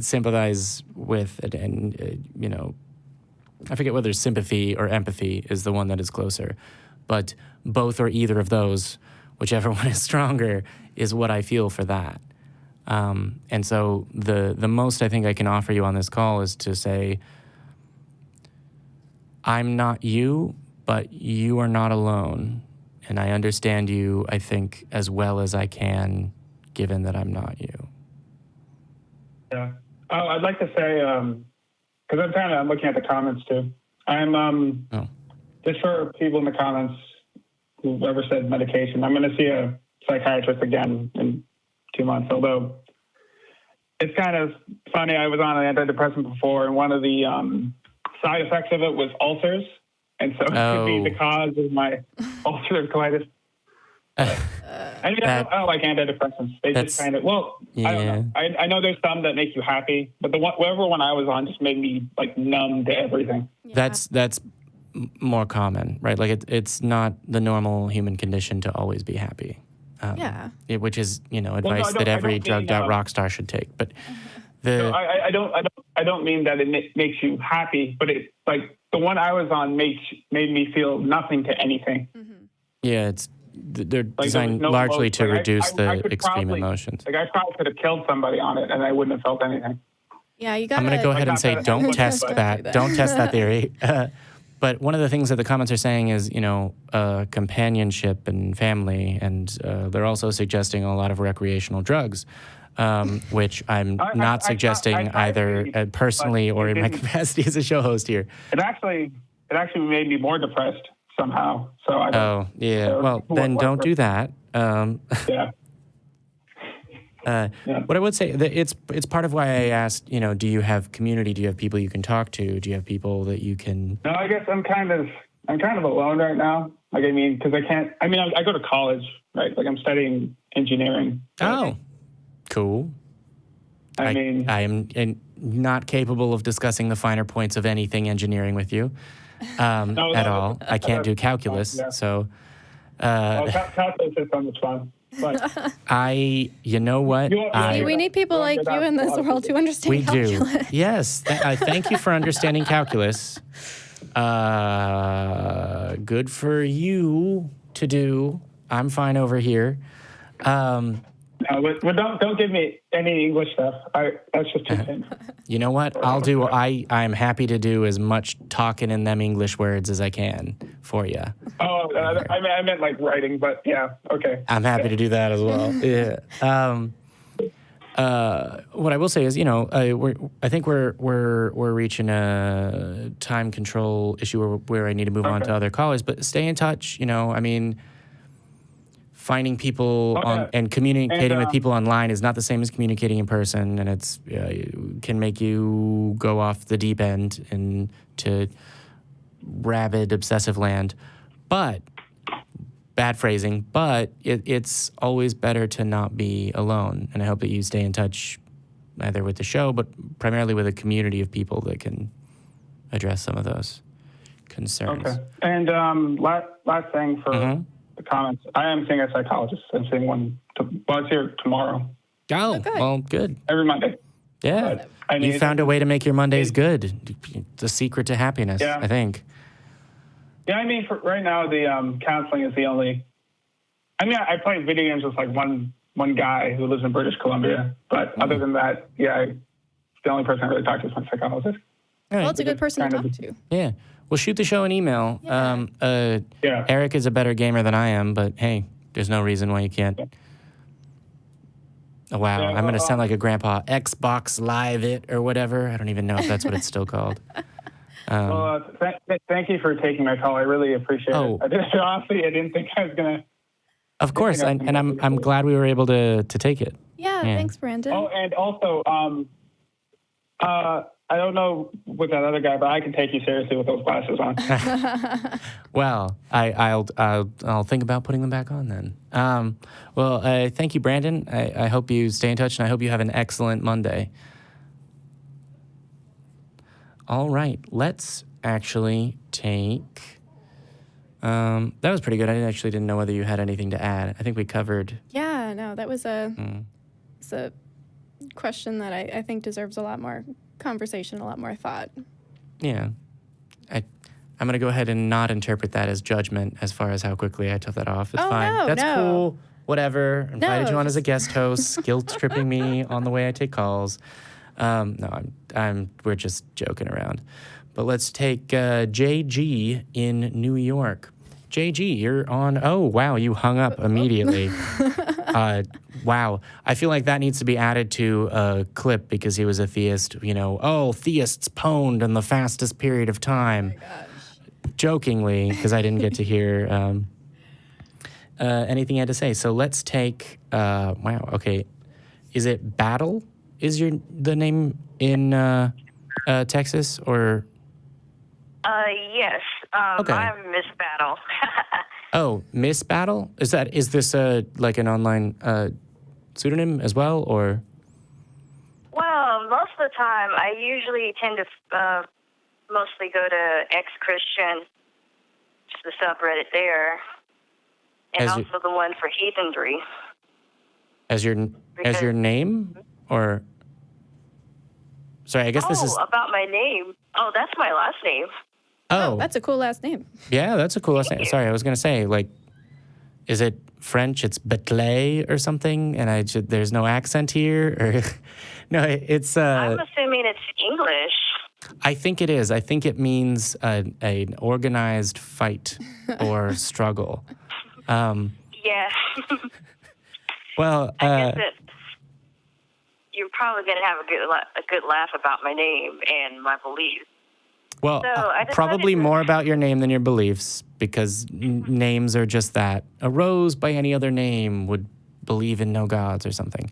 sympathize with, and I forget whether sympathy or empathy is the one that is closer, but both or either of those, whichever one is stronger, is what I feel for that. And so the most I think I can offer you on this call is to say, I'm not you, but you are not alone. And I understand you, I think, as well as I can, given that I'm not you. Yeah. Oh, I'd like to say, because I'm looking at the comments too. Just for people in the comments whoever said medication, I'm going to see a psychiatrist again in 2 months. Although it's kind of funny, I was on an antidepressant before, and one of the side effects of it was ulcers, and so it could be the cause of my ulcerative colitis. I don't like antidepressants. They just kind of, I don't know. I know there's some that make you happy, but whatever one I was on just made me like numb to everything. Yeah. That's more common, right? Like it's not the normal human condition to always be happy. Which is, advice that every drugged out rock star should take. But I don't mean that it makes you happy, but it's like the one I was on made me feel nothing to anything. Mm-hmm. Yeah, they're designed largely to reduce the extreme emotions. Like I probably could have killed somebody on it, and I wouldn't have felt anything. Yeah, you got. I'm going to go ahead and say, don't test that. Don't test that theory. But one of the things that the comments are saying is, companionship and family, and they're also suggesting a lot of recreational drugs, which I'm not suggesting either personally or in my capacity as a show host here. It actually made me more depressed somehow. So I don't. Well, then don't do that. Yeah. What I would say, it's part of why I asked, do you have community? Do you have people you can talk to? Do you have people that you can? No, I guess I'm kind of alone right now. Like, because I go to college, right? Like I'm studying engineering. Oh, cool. I am not capable of discussing the finer points of anything engineering with you at all. I can't do calculus, so. Calculus is so much fun. But you know what? We need people like you in this world to understand calculus. We do. Yes. Thank you for understanding calculus. Good for you to do. I'm fine over here. Don't give me any English stuff. That's just too thin. You know what? I'm happy to do as much talking in them English words as I can for you. Oh, I meant like writing, but yeah, okay. I'm happy to do that as well. Yeah. What I will say is, I think we're reaching a time control issue where I need to move on to other callers, but stay in touch. Finding people and communicating with people online is not the same as communicating in person, and it can make you go off the deep end into rabid, obsessive land. But, bad phrasing, but it's always better to not be alone. And I hope that you stay in touch either with the show, but primarily with a community of people that can address some of those concerns. Okay. And last thing for the comments. I am seeing a psychologist. I'm seeing one. It's here tomorrow. Oh, well, good. Every Monday. Yeah. You found a way to make your Mondays good. The secret to happiness, I think. Yeah, for right now, the counseling is the only. I play video games with like one guy who lives in British Columbia, but other than that, it's the only person I really talk to is my psychologist. Right. Well, it's a good person to talk to. Yeah. Well, shoot the show an email. Yeah. Eric is a better gamer than I am, but hey, there's no reason why you can't. Oh, wow, I'm going to sound like a grandpa. Xbox Live it or whatever. I don't even know if that's what it's still called. Thank you for taking my call. I really appreciate it. Honestly, I didn't think I was going to. Of course, and I'm glad we were able to take it. Yeah, thanks, Brandon. Oh, and also, I don't know with that other guy, but I can take you seriously with those glasses on. Well, I'll think about putting them back on then. Thank you, Brandon. I hope you stay in touch, and I hope you have an excellent Monday. All right, let's actually take. That was pretty good. I didn't know whether you had anything to add. I think we covered. Yeah, no, that was it's a question that I think deserves a lot more conversation, a lot more thought. Yeah. I'm going to go ahead and not interpret that as judgment as far as how quickly I took that off. It's fine. No, That's cool. whatever. Invited you on as a just- guest host, guilt tripping me on the way I take calls. No, we're just joking around. But let's take JG in New York. JG, you're on. Oh, wow, you hung up immediately. Wow. I feel like that needs to be added to a clip because he was a theist. Theists pwned in the fastest period of time. Oh my gosh. Jokingly, because I didn't get to hear anything he had to say. So let's take. Wow. Okay. Is it Battle? Is the name in Texas or? Yes. Okay. I'm Miss Battle. Oh, Miss Battle? Is this like an online pseudonym as well, or? Well, most of the time, I usually tend to mostly go to ex-Christian, just the subreddit there, and also the one for Heathen 03. As your name, or? Sorry, I guess this is. About my name. Oh, that's my last name. Oh, That's a cool last name. yeah, that's a cool last name. Sorry, I was gonna say, like, is it French? It's Betlay or something, and there's no accent here, or no, it's. I'm assuming it's English. I think it is. I think it means an organized fight or struggle. Yeah. Well, I guess that you're probably going to have a good laugh about my name and my beliefs. well, So I decided probably to- more about your name than your beliefs, because names are just that. A rose by any other name would believe in no gods or something.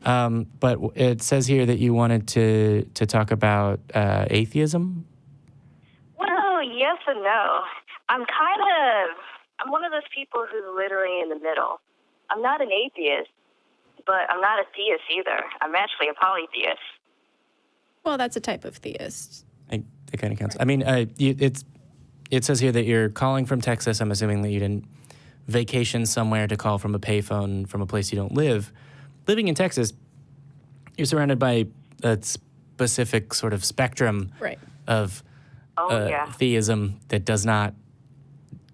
But it says here that you wanted to talk about atheism. Well, yes and no. I'm one of those people who's literally in the middle. I'm not an atheist, but I'm not a theist either. I'm actually a polytheist. Well, that's a type of theist. It kind of counts. I mean, it says here that you're calling from Texas. I'm assuming that you didn't vacation somewhere to call from a payphone from a place you don't live. Living in Texas, you're surrounded by a specific sort of spectrum Right. of Yeah. theism that does not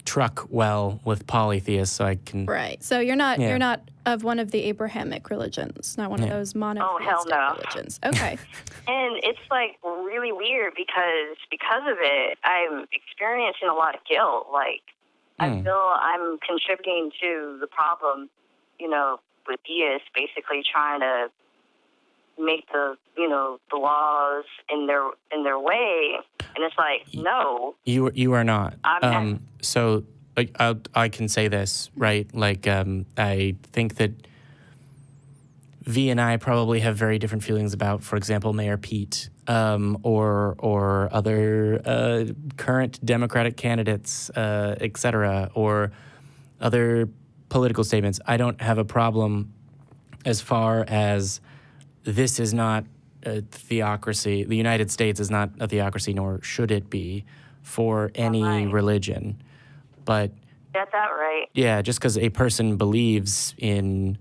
truck well with polytheists. So I can. Right. So you're not of one of the Abrahamic religions, not one of those monotheistic hell no. religions. Okay. And it's like really weird because of it, I'm experiencing a lot of guilt. Like I feel I'm contributing to the problem, with theists basically trying to make the laws in their way, and it's like no, You are not. I'm not. So I can say this, right? Like I think that V and I probably have very different feelings about, for example, Mayor Pete, or other current Democratic candidates, et cetera, or other political statements. I don't have a problem as far as this is not a theocracy. The United States is not a theocracy, nor should it be for any Right. religion. But Get that right. yeah, just because a person believes in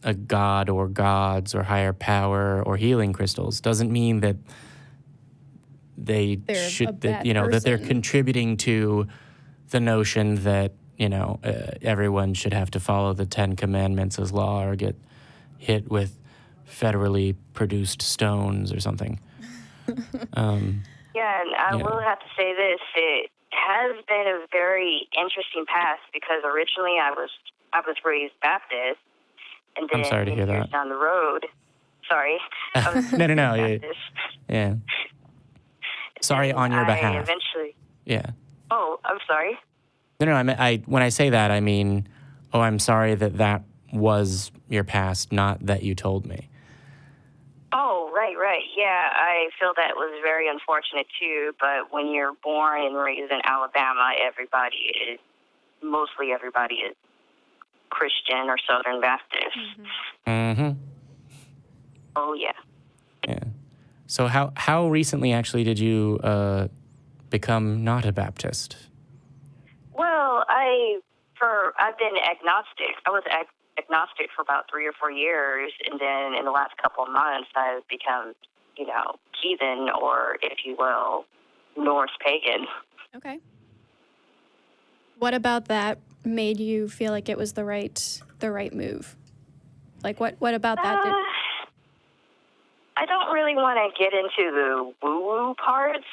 a god or gods or higher power or healing crystals doesn't mean that They're a bad that they're person. contributing to the notion that everyone should have to follow the 10 Commandments as law or get hit with federally produced stones or something. Yeah, and I will have to say this: it has been a very interesting path because originally I was raised Baptist, and then I'm sorry to hear years that. down the road, sorry, I was No. Baptist. Yeah. Sorry on your I behalf. eventually. Yeah. Oh, I'm sorry. No. When I say that, I mean, I'm sorry that was your past, not that you told me. Oh, right. Yeah, I feel that was very unfortunate too. But when you're born and raised in Alabama, mostly everybody is Christian or Southern Baptist. Mm-hmm. Oh yeah. Yeah. So how recently actually did you become not a Baptist? Well, I've been agnostic. I was agnostic for about 3 or 4 years, and then in the last couple of months, I've become, heathen, or if you will, Norse pagan. Okay. What about that made you feel like it was the right the right move? Like, what about that? I don't really want to get into the woo-woo parts,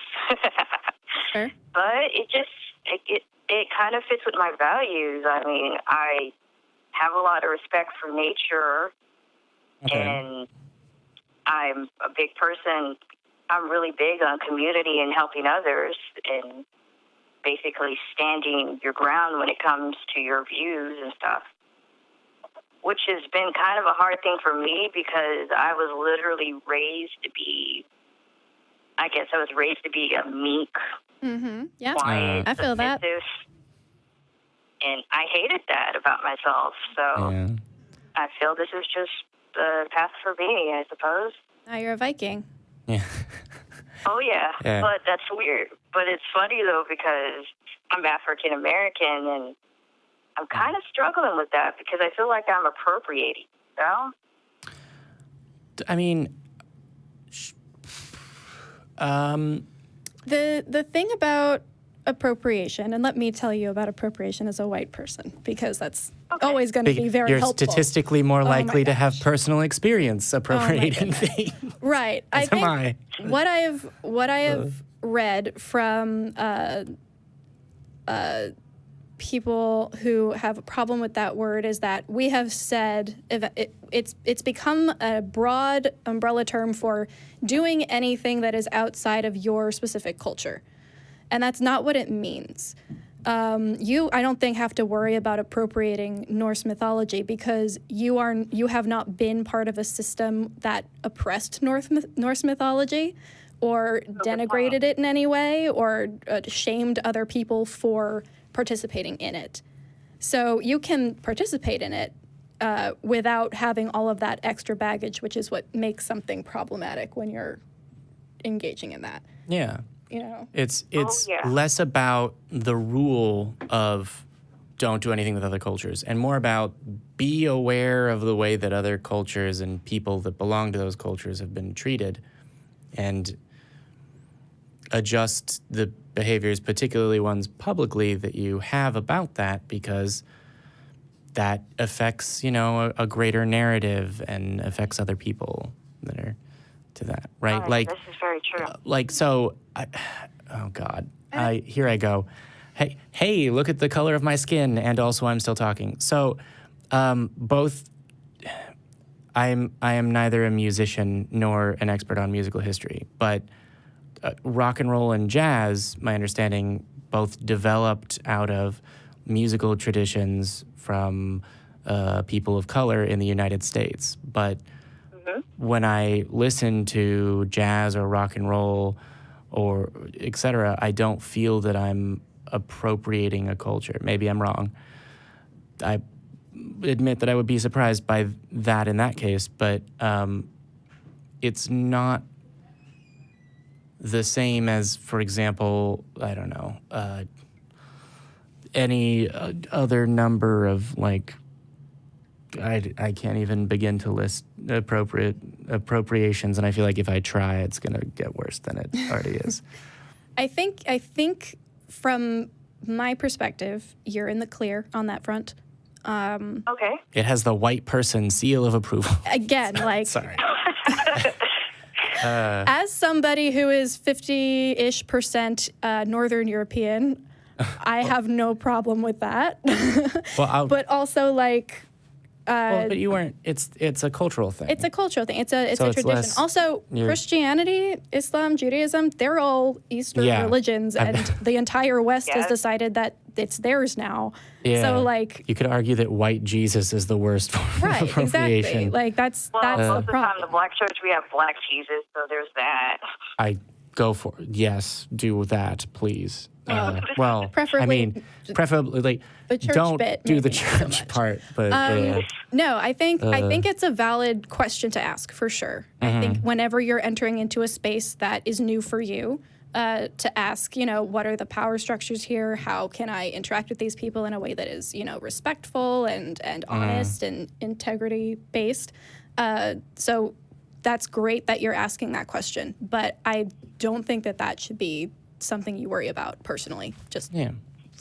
Sure. but it kind of fits with my values. I mean, I have a lot of respect for nature, and I'm a big person. I'm really big on community and helping others and basically standing your ground when it comes to your views and stuff, which has been kind of a hard thing for me because I was literally raised to be a meek, Yeah, quiet, I feel that. submissive, and I hated that about myself. So I feel this is just the path for me, I suppose. Now you're a Viking. Yeah. Oh, yeah, but that's weird. But it's funny, though, because I'm African American, and I'm kind of struggling with that because I feel like I'm appropriating, you know? I mean, the thing about appropriation, and let me tell you about appropriation as a white person, because that's always going to be very you're helpful. statistically more likely to have personal experience appropriating things. Right. As I think am I. what I have read from people who have a problem with that word is that we have said it's become a broad umbrella term for doing anything that is outside of your specific culture. And that's not what it means. You, I don't think, have to worry about appropriating Norse mythology because you have not been part of a system that oppressed Norse mythology or denigrated it in any way or shamed other people for participating in it. So you can participate in it without having all of that extra baggage, which is what makes something problematic when you're engaging in that. Yeah. You know? It's less about the rule of don't do anything with other cultures and more about be aware of the way that other cultures and people that belong to those cultures have been treated and adjust the behaviors, particularly ones publicly, that you have about that because that affects, a greater narrative and affects other people that are to that, right? This is very true. Here I go. Hey, look at the color of my skin, and also I'm still talking. So, both, I am neither a musician nor an expert on musical history, but rock and roll and jazz, my understanding, both developed out of musical traditions from people of color in the United States. But when I listen to jazz or rock and roll or et cetera, I don't feel that I'm appropriating a culture. Maybe I'm wrong. I admit that I would be surprised by that in that case, but it's not the same as, for example, I don't know, any other number of I can't even begin to list appropriations, and I feel like if I try, it's going to get worse than it already is. I think from my perspective, you're in the clear on that front. Okay. It has the white person seal of approval. Again, Sorry. As somebody who is 50-ish% Northern European, I have no problem with that. But also but you weren't. It's a cultural thing. It's a cultural thing. It's a tradition. Also, Christianity, Islam, Judaism, they're all Eastern religions, and the entire West has decided that it's theirs now. Yeah. So you could argue that white Jesus is the worst form of appropriation. Exactly. That's most the of the time, problem. the Black Church, we have Black Jesus, so there's that. I go for it. Yes, do that, please. Preferably the church don't bit, do the maybe not so church much. part. But No, I think it's a valid question to ask for sure. I think whenever you're entering into a space that is new for you, to ask, what are the power structures here? How can I interact with these people in a way that is, respectful and honest and integrity based? So that's great that you're asking that question, but I don't think that should be something you worry about personally. Just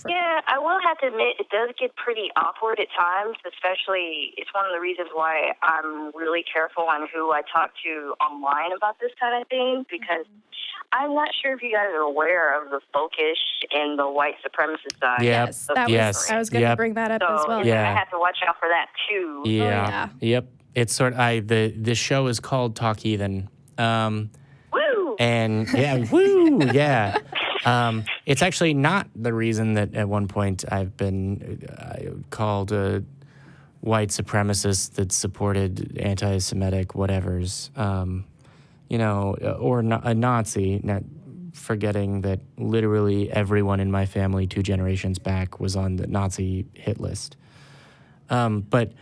Yeah, I will have to admit it does get pretty awkward at times, especially it's one of the reasons why I'm really careful on who I talk to online about this kind of thing, because I'm not sure if you guys are aware of the folkish and the white supremacist side. Yes, I was going to bring that up as well. I have to watch out for that too. Yeah. Yep. It's sort of the show is called Talk Heathen. Woo! And woo, yeah. It's actually not the reason that at one point I've been called a white supremacist that supported anti-Semitic whatevers, or a Nazi, not forgetting that literally everyone in my family 2 generations back was on the Nazi hit list. But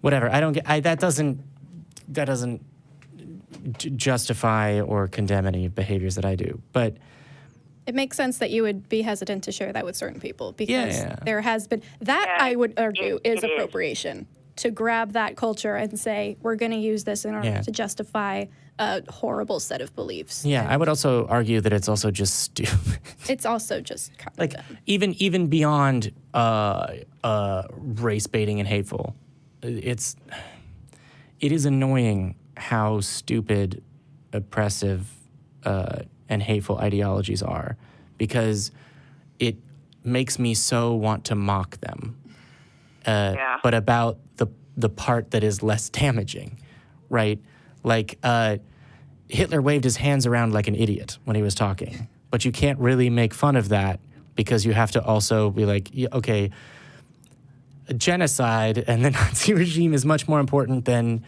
whatever, that doesn't justify or condemn any behaviors that I do, but it makes sense that you would be hesitant to share that with certain people because there has been that I would argue is appropriation, to grab that culture and say we're going to use this in order to justify a horrible set of beliefs. Yeah, I would also argue that it's also just stupid. It's also just kind like of dumb. even beyond race baiting and hateful. It is annoying how stupid, oppressive, and hateful ideologies are, because it makes me so want to mock them. But about the part that is less damaging, right? Like Hitler waved his hands around like an idiot when he was talking, but you can't really make fun of that because you have to also be like, okay, genocide and the Nazi regime is much more important than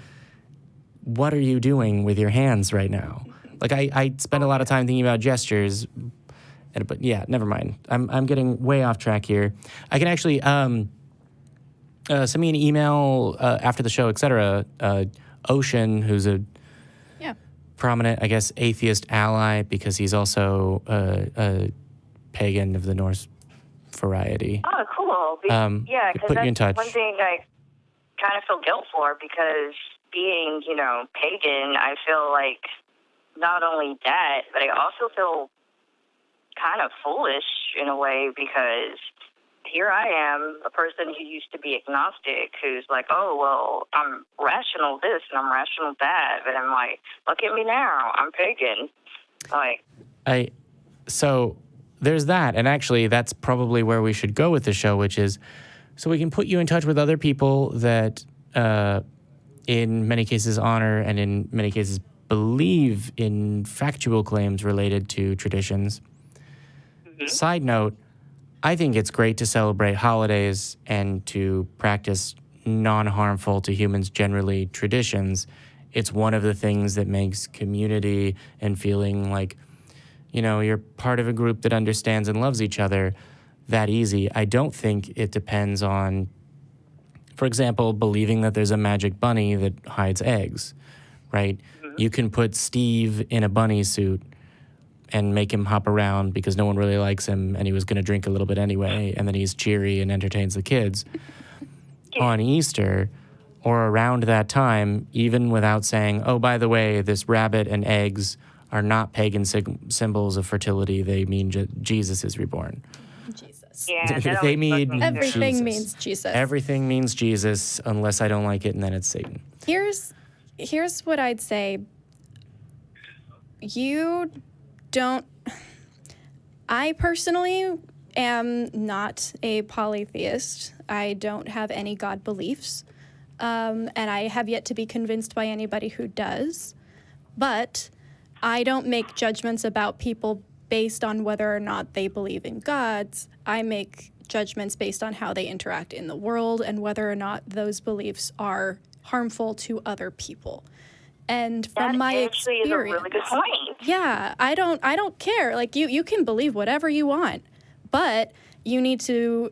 what are you doing with your hands right now? Like I spend a lot of time thinking about gestures, but yeah, never mind. I'm getting way off track here. I can actually send me an email after the show, etc. Ocean, who's a prominent, I guess, atheist ally because he's also a pagan of the Norse variety. Oh, cool. Because put you in touch. One thing I kind of feel guilt for, because being, pagan, I feel like not only that, but I also feel kind of foolish in a way, because here I am, a person who used to be agnostic, who's like, oh, well, I'm rational this and I'm rational that. But I'm like, look at me now. I'm pagan. So there's that. And actually, that's probably where we should go with the show, which is so we can put you in touch with other people that in many cases honor and in many cases believe in factual claims related to traditions. Mm-hmm. Side note, I think it's great to celebrate holidays and to practice non-harmful to humans generally traditions. It's one of the things that makes community and feeling like, you're part of a group that understands and loves each other that easy. I don't think it depends on, for example, believing that there's a magic bunny that hides eggs, right? Mm-hmm. You can put Steve in a bunny suit and make him hop around because no one really likes him and he was going to drink a little bit anyway, and then he's cheery and entertains the kids. On Easter or around that time, even without saying, oh, by the way, this rabbit and eggs are not pagan symbols of fertility. They mean Jesus is reborn. Jesus. Yeah, they mean everything Jesus. means Jesus. Everything means Jesus unless I don't like it, and then it's Satan. Here's what I'd say. I personally am not a polytheist. I don't have any God beliefs, and I have yet to be convinced by anybody who does. But I don't make judgments about people based on whether or not they believe in gods. I make judgments based on how they interact in the world and whether or not those beliefs are harmful to other people. And from my experience, is a really good point. Yeah, I don't care. Like you can believe whatever you want, but you need to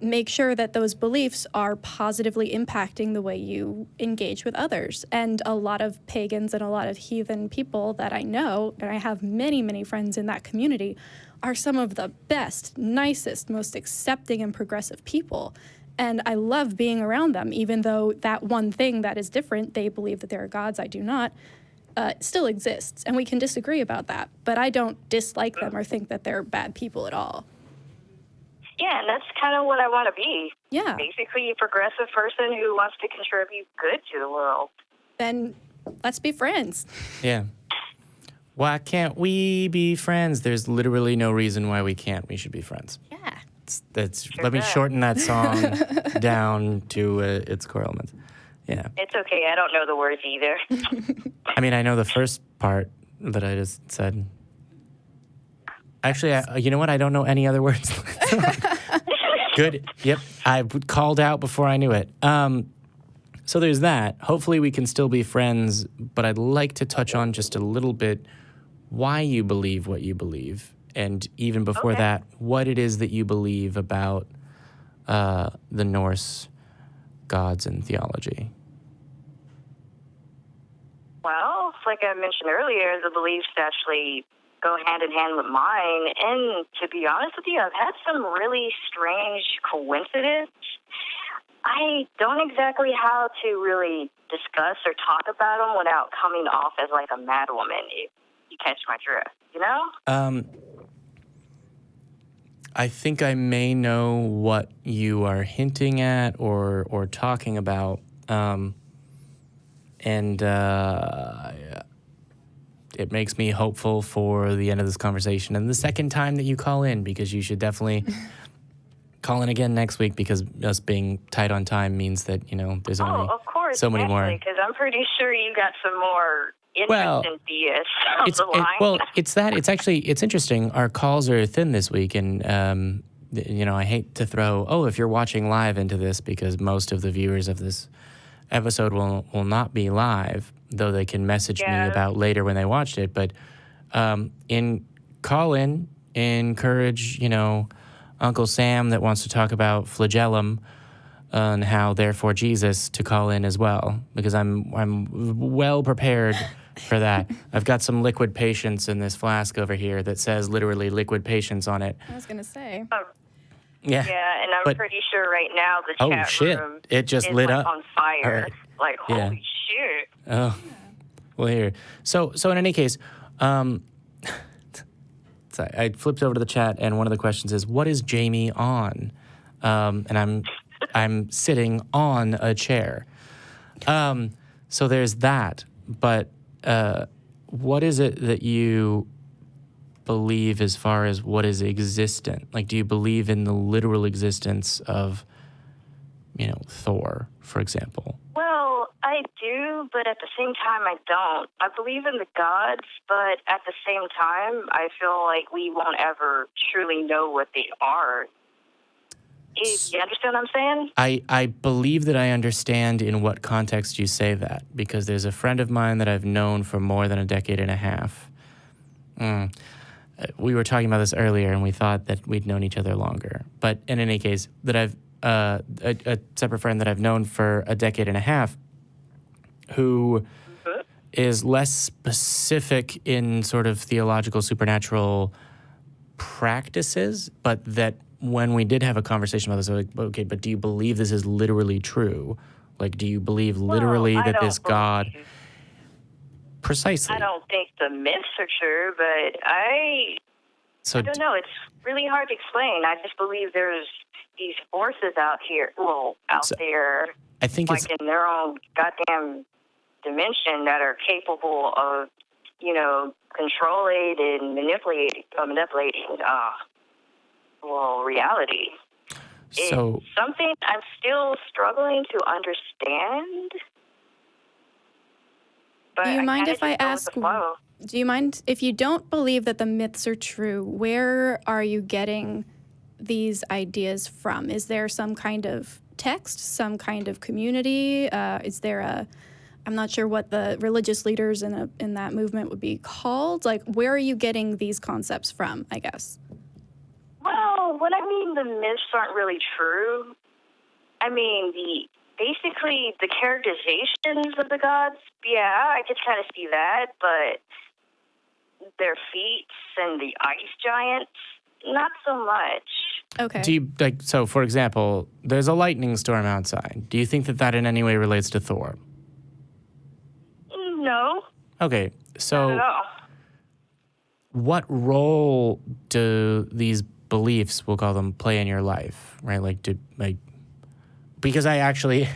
make sure that those beliefs are positively impacting the way you engage with others. And a lot of pagans and a lot of heathen people that I know, and I have many, many friends in that community, are some of the best, nicest, most accepting and progressive people. And I love being around them, even though that one thing that is different, they believe that there are gods, I do not, still exists. And we can disagree about that. But I don't dislike them or think that they're bad people at all. Yeah, and that's kind of what I want to be. Yeah. Basically, a progressive person who wants to contribute good to the world. Then let's be friends. Yeah. Why can't we be friends? There's literally no reason why we can't. We should be friends. Yeah. Let me shorten that song down to its core elements. Yeah. It's okay. I don't know the words either. I mean, I know the first part that I just said. Actually, you know what? I don't know any other words. Good. Yep. I called out before I knew it. So there's that. Hopefully we can still be friends, but I'd like to touch on just a little bit why you believe what you believe. And even before that, what it is that you believe about the Norse gods and theology. Well, like I mentioned earlier, the beliefs actually go hand in hand with mine. And to be honest with you, I've had some really strange coincidences. I don't exactly how to really discuss or talk about them without coming off as like a mad woman, if you catch my drift, you know? I think I may know what you are hinting at or talking about. And it makes me hopeful for the end of this conversation and the second time that you call in, because you should definitely call in again next week, because us being tight on time means that, you know, there's only of course, so many more. Because I'm pretty sure you got some more interesting theists on the line. It's interesting. Our calls are thin this week, and you know, I hate to throw, if you're watching live into this, because most of the viewers of this episode will not be live, though they can message me about later when they watched it. But encourage, you know, Uncle Sam that wants to talk about flagellum and how therefore Jesus to call in as well, because I'm well prepared for that. I've got some liquid patience in this flask over here that says literally liquid patience on it. I was going to say. Yeah. Yeah, and I'm pretty sure right now the chat room it just is lit like up on fire. Right. Like, holy shit. Oh, well, here. So in any case, so I flipped over to the chat, and one of the questions is, "What is Jamie on?" And I'm sitting on a chair. So there's that. But what is it that you believe as far as what is existent? Like, do you believe in the literal existence of, you know, Thor, for example? Well, I do, but at the same time, I don't. I believe in the gods, but at the same time, I feel like we won't ever truly know what they are. You understand what I'm saying? I believe that I understand in what context you say that, because there's a friend of mine that I've known for more than a decade and a half. We were talking about this earlier, and we thought that we'd known each other longer. But in any case, that I've a separate friend that I've known for a decade and a half, who is less specific in sort of theological, supernatural practices, but that when we did have a conversation about this, I was like, okay, but do you believe this is literally true? Like, do you believe literally that this God... Precisely. I don't think the myths are true, but I don't know. It's really hard to explain. I just believe there's these forces out there, I think like in their own goddamn dimension, that are capable of, you know, controlling and manipulating reality. So, it's something I'm still struggling to understand. Do you mind if I ask, do you mind if you don't believe that the myths are true, where are you getting these ideas from? Is there some kind of text, some kind of community? Is there I'm not sure what the religious leaders in that movement would be called. Like, where are you getting these concepts from, I guess? Well, what I mean, the myths aren't really true. I mean, basically the characterizations of the gods, I could kind of see that, but their feats and the ice giants, not so much. Okay. Do you, like, so for example, there's a lightning storm outside. Do you think that in any way relates to Thor? No. Okay, so not at all. What role do these beliefs, we'll call them, play in your life, right? Because I actually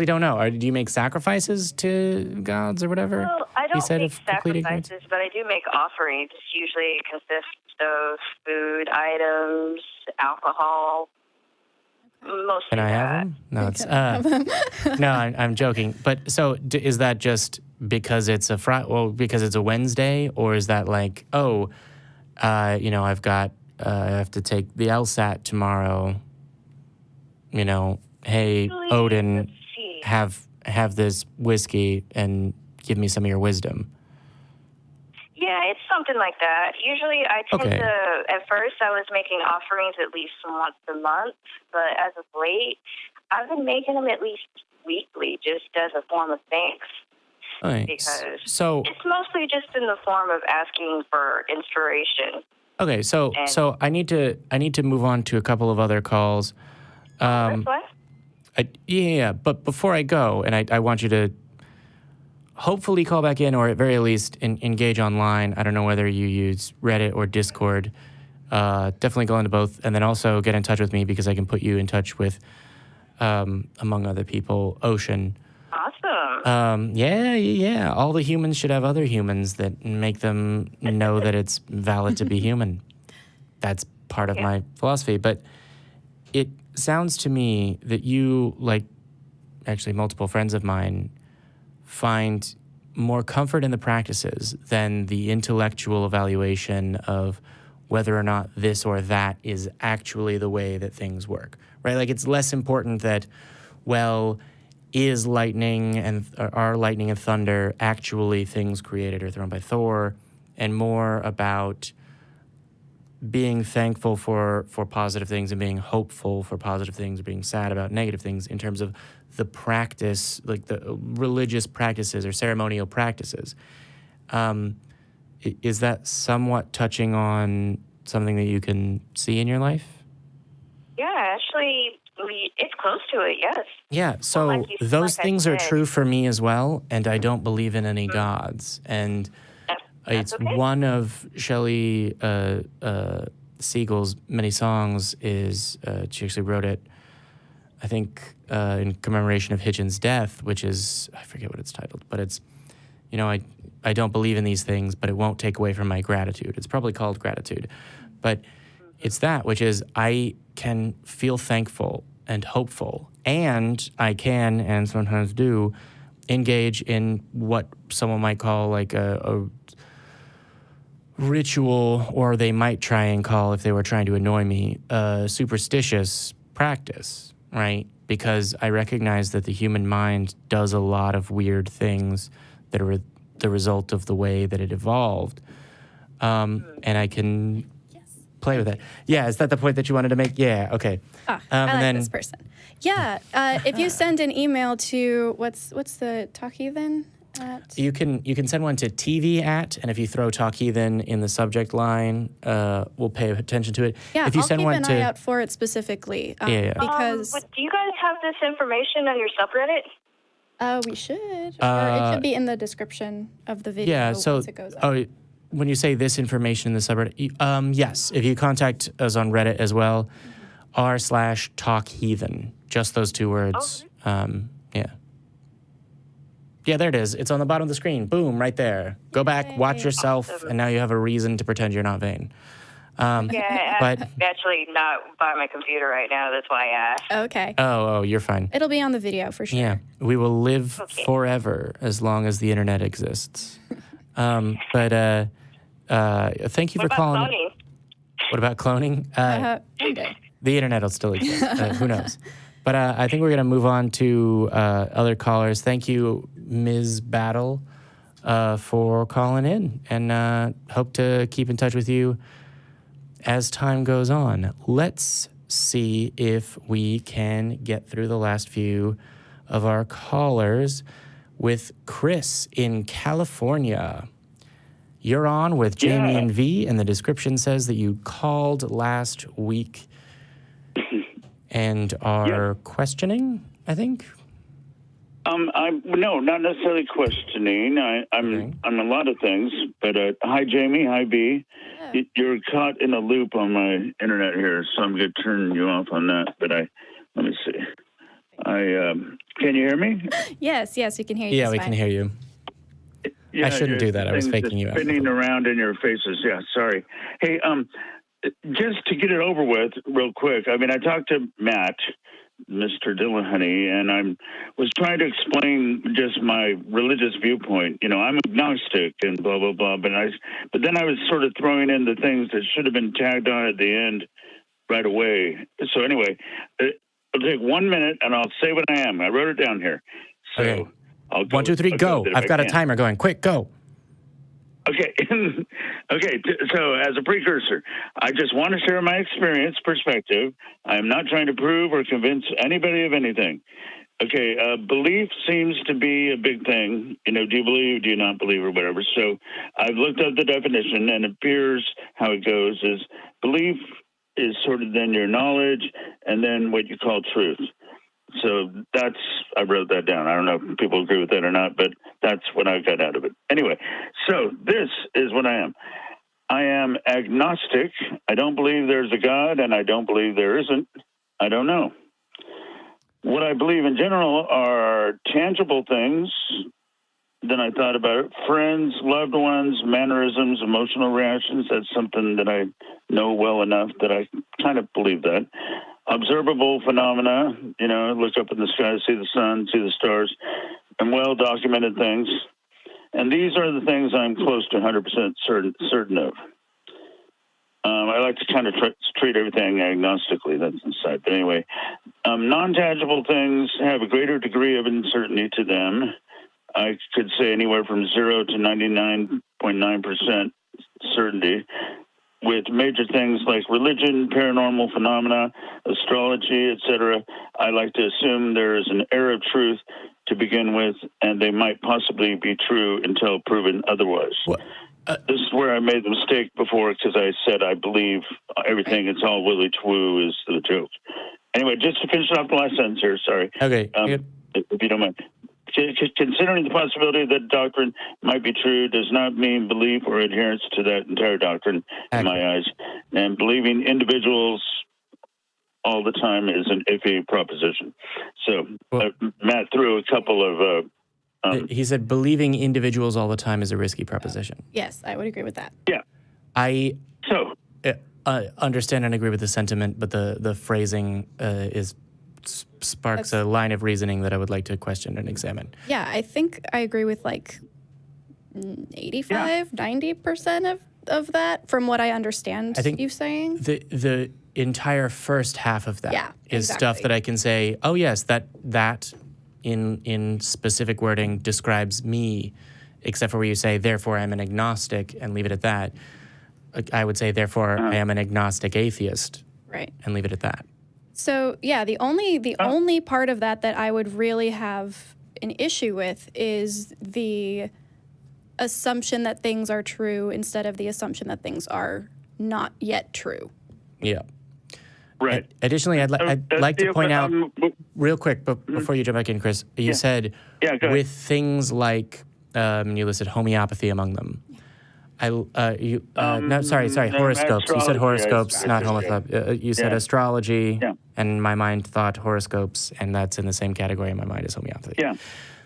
don't know. Do you make sacrifices to gods or whatever? Well, I don't make completing sacrifices, but I do make offerings. Usually it consists of food items, alcohol, mostly Can I have that. them? No, it's no. I'm joking. But so is that just because it's a because it's a Wednesday, or is that like, I have to take the LSAT tomorrow. Hey, Odin, have this whiskey and give me some of your wisdom. Yeah, it's something like that. Usually I tend to, at first I was making offerings at least once a month, but as of late, I've been making them at least weekly, just as a form of thanks. Nice. Because so it's mostly just in the form of asking for inspiration. Okay, so I need to move on to a couple of other calls. That's what? But before I go, and I want you to hopefully call back in, or at very least engage online. I don't know whether you use Reddit or Discord. Definitely go into both, and then also get in touch with me because I can put you in touch with, among other people, Ocean. Awesome. Yeah. All the humans should have other humans that make them know that it's valid to be human. That's part of my philosophy. But it sounds to me that you, like actually multiple friends of mine, find more comfort in the practices than the intellectual evaluation of whether or not this or that is actually the way that things work, right? Like, it's less important that, well, are lightning and thunder actually things created or thrown by Thor, and more about being thankful for positive things and being hopeful for positive things, or being sad about negative things in terms of the practice, like the religious practices or ceremonial practices. Is that somewhat touching on something that you can see in your life? Yeah, actually, it's close to it, yes. Yeah, so those things are true for me as well, and I don't believe in any gods. And it's one of Shelley Siegel's many songs is, she actually wrote it, I think, in commemoration of Hitchin's death, which is, I forget what it's titled, but it's, I don't believe in these things, but it won't take away from my gratitude. It's probably called Gratitude. But it's that, which is I can feel thankful and hopeful, and I can, and sometimes do, engage in what someone might call like a ritual, or they might try and call, if they were trying to annoy me, a superstitious practice, right? Because I recognize that the human mind does a lot of weird things that are the result of the way that it evolved. And I can play with it. Yeah, is that the point that you wanted to make? Yeah, okay. I like this person. Yeah, if you send an email to, what's the Talk Heathen? You can send one to TV at, and if you throw Talk Heathen in the subject line, we'll pay attention to it. Yeah, if you I'll send keep one an eye out for it specifically. Because but do you guys have this information on your subreddit? We should. Or it should be in the description of the video once it goes up. When you say this information in the subreddit, yes. If you contact us on Reddit as well, r/Talk Heathen, just those two words. Yeah. Yeah, there it is. It's on the bottom of the screen. Boom, right there. Go back, watch yourself, and now you have a reason to pretend you're not vain. I'm actually not by my computer right now. That's why I asked. Okay. Oh, you're fine. It'll be on the video for sure. Yeah, we will live forever as long as the internet exists. But thank you for calling. Cloning? What about cloning? One day. The internet will still exist. Who knows? But I think we're going to move on to other callers. Thank you, Ms. Battle, for calling in, and hope to keep in touch with you as time goes on. Let's see if we can get through the last few of our callers with Chris in California. You're on with Jamie and V, and the description says that you called last week and are questioning, I think? No, not necessarily questioning. I'm a lot of things, but hi, Jamie. Hi, B. You're caught in a loop on my internet here, so I'm going to turn you off on that. But let me see. Can you hear me? Yes, we can hear you. Yeah, we can hear you. Yeah, I shouldn't do that. I was faking you out. Spinning around in your faces. Yeah, sorry. Hey, just to get it over with real quick, I mean, I talked to Matt, Mr. Dillahunty, and I was trying to explain just my religious viewpoint. You know, I'm agnostic and blah, blah, blah. But then I was sort of throwing in the things that should have been tagged on at the end right away. So anyway, it'll take 1 minute and I'll say what I am. I wrote it down here. So Okay. I'll go, 1, 2, 3, go. I've got a timer going. Quick, go. Okay. Okay. So as a precursor, I just want to share my experience, perspective. I am not trying to prove or convince anybody of anything. Okay. Belief seems to be a big thing. You know, do you believe, do you not believe, or whatever. So I've looked up the definition, and it appears how it goes is belief is sort of then your knowledge and then what you call truth. So I wrote that down. I don't know if people agree with that or not, but that's what I got out of it. Anyway, so this is what I am. I am agnostic. I don't believe there's a God, and I don't believe there isn't. I don't know. What I believe in general are tangible things. Then I thought about it. Friends, loved ones, mannerisms, emotional reactions. That's something that I know well enough that I kind of believe that. Observable phenomena, you know, look up in the sky, see the sun, see the stars, and well-documented things. And these are the things I'm close to 100% certain of. I like to kind of treat everything agnostically. That's inside. But anyway, non-tangible things have a greater degree of uncertainty to them. I could say anywhere from 0 to 99.9% certainty, with major things like religion, paranormal phenomena, astrology, etc. I like to assume there is an air of truth to begin with, and they might possibly be true until proven otherwise. This is where I made the mistake before, because I said I believe everything, it's all willy twoo is the joke. Anyway, just to finish off the last sentence here, sorry. Okay. If you don't mind. Considering the possibility that doctrine might be true does not mean belief or adherence to that entire doctrine, in my eyes. And believing individuals all the time is an iffy proposition. So Matt threw a couple of... he said believing individuals all the time is a risky proposition. Yes, I would agree with that. Yeah. I understand and agree with the sentiment, but the phrasing sparks a line of reasoning that I would like to question and examine. Yeah, I think I agree with like 90% of that from what I understand you saying. The entire first half of that is stuff that I can say, oh yes, that in specific wording describes me, except for where you say, therefore I'm an agnostic, and leave it at that. I would say, therefore I am an agnostic atheist. Right. And leave it at that. So yeah, the only part of that I would really have an issue with is the assumption that things are true instead of the assumption that things are not yet true. Yeah. Right. Additionally, I'd like to point out real quick, but before you jump back in, Chris, you said with things like you listed homeopathy among them. Horoscopes. You said horoscopes, not homophobia. You said astrology, and in my mind thought horoscopes, and that's in the same category in my mind as homeopathy.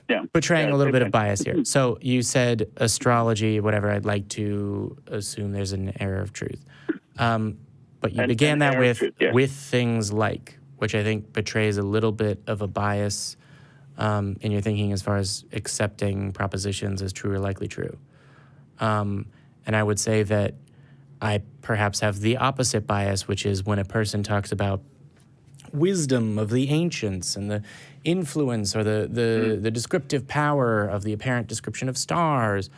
Yeah. Portraying a little bit of bias here. So you said astrology, whatever. I'd like to assume there's an error of truth. But you began that with things like, which I think betrays a little bit of a bias in your thinking as far as accepting propositions as true or likely true. And I would say that I perhaps have the opposite bias, which is when a person talks about wisdom of the ancients and the influence or the descriptive power of the apparent description of stars,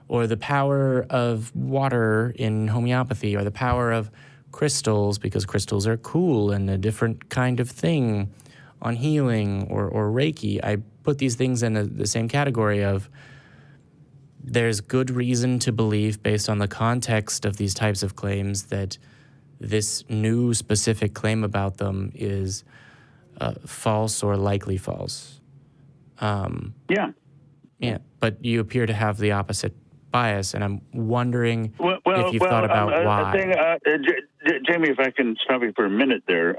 or the power of water in homeopathy, or the power of crystals, because crystals are cool and a different kind of thing on healing or Reiki. I put these things in the same category of there's good reason to believe, based on the context of these types of claims, that this new specific claim about them is false or likely false. Yeah. But you appear to have the opposite bias, and I'm wondering if you've thought about why. Jamie, if I can stop you for a minute there.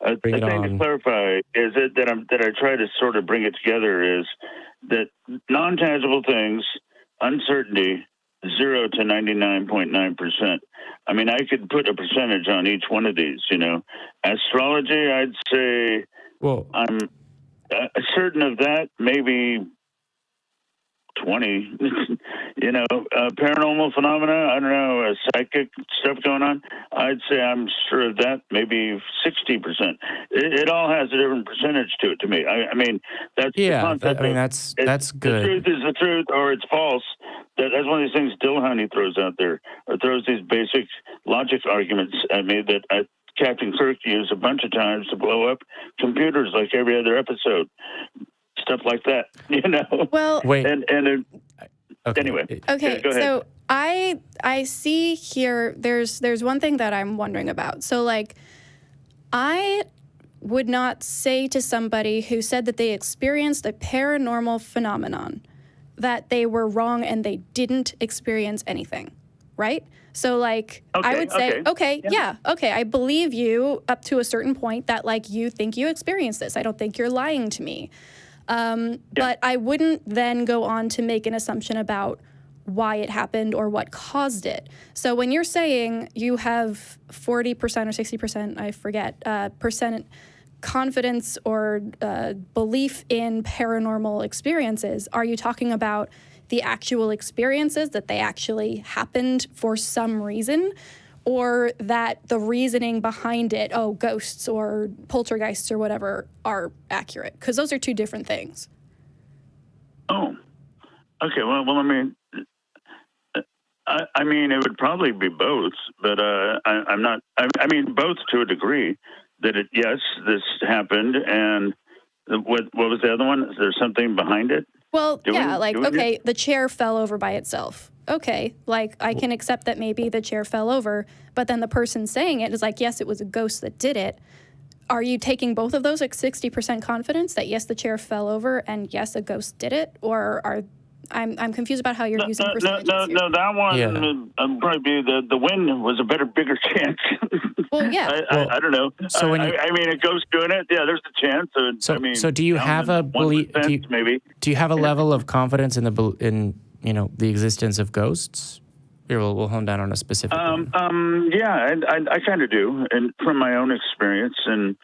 A thing to clarify is that I try to sort of bring it together is that non-tangible things, uncertainty, 0 to 99.9%. I mean, I could put a percentage on each one of these. Astrology, I'd say. Well, I'm certain of that. Maybe 20. Paranormal phenomena. I don't know, psychic stuff going on. I'd say I'm sure of that. Maybe 60%. It all has a different percentage to it. To me, I mean, that's the concept. That's good. The truth is the truth, or it's false. That's one of these things Dillahunty throws out there, or throws these basic logic arguments at me that Captain Kirk used a bunch of times to blow up computers, like every other episode. Stuff like that, Well, wait. Okay. Anyway. Okay. Go ahead. So I see here. There's one thing that I'm wondering about. So I would not say to somebody who said that they experienced a paranormal phenomenon that they were wrong and they didn't experience anything, right? So I would say, okay, I believe you up to a certain point that you think you experienced this. I don't think you're lying to me. But I wouldn't then go on to make an assumption about why it happened or what caused it. So when you're saying you have 40% or 60%, I forget, percent confidence or belief in paranormal experiences, are you talking about the actual experiences, that they actually happened for some reason? Or that the reasoning behind it, ghosts or poltergeists or whatever, are accurate? Because those are two different things. Oh, okay. Well, I mean, it would probably be both, but I'm not. I mean, both to a degree. That this happened, and what was the other one? Is there something behind it? Well, the chair fell over by itself. Okay, I can accept that maybe the chair fell over, but then the person saying it is yes, it was a ghost that did it. Are you taking both of those 60% confidence that yes, the chair fell over and yes, a ghost did it? Or I'm confused about how you're using percentages here. No, that one would probably be the win was a bigger chance. Well, yeah. I don't know. So I mean, a ghost doing it, there's the chance. So do you have a belief? Do you have a level of confidence in the existence of ghosts? Here, we'll hone down on a specific one. I kind of do, and from my own experience and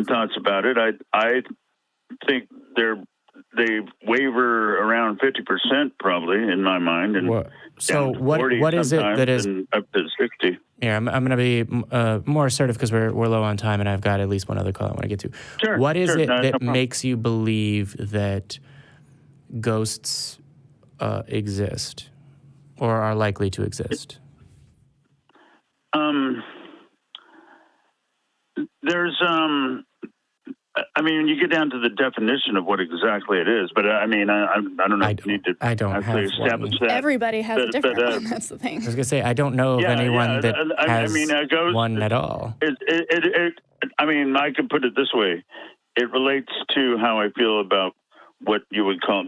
thoughts about it, I think they waver around 50% probably in my mind, and what is it that is up to 60? Yeah, I'm going to be more assertive because we're low on time, and I've got at least one other call I want to get to. Sure. What is it that makes you believe that ghosts exist or are likely to exist? There's I mean, you get down to the definition of what exactly it is, but I mean, I don't know if you need to actually establish that. Everybody has a different one. That's the thing. I was going to say, I don't know of anyone that has one at all. I mean, I could put it this way. It relates to how I feel about what you would call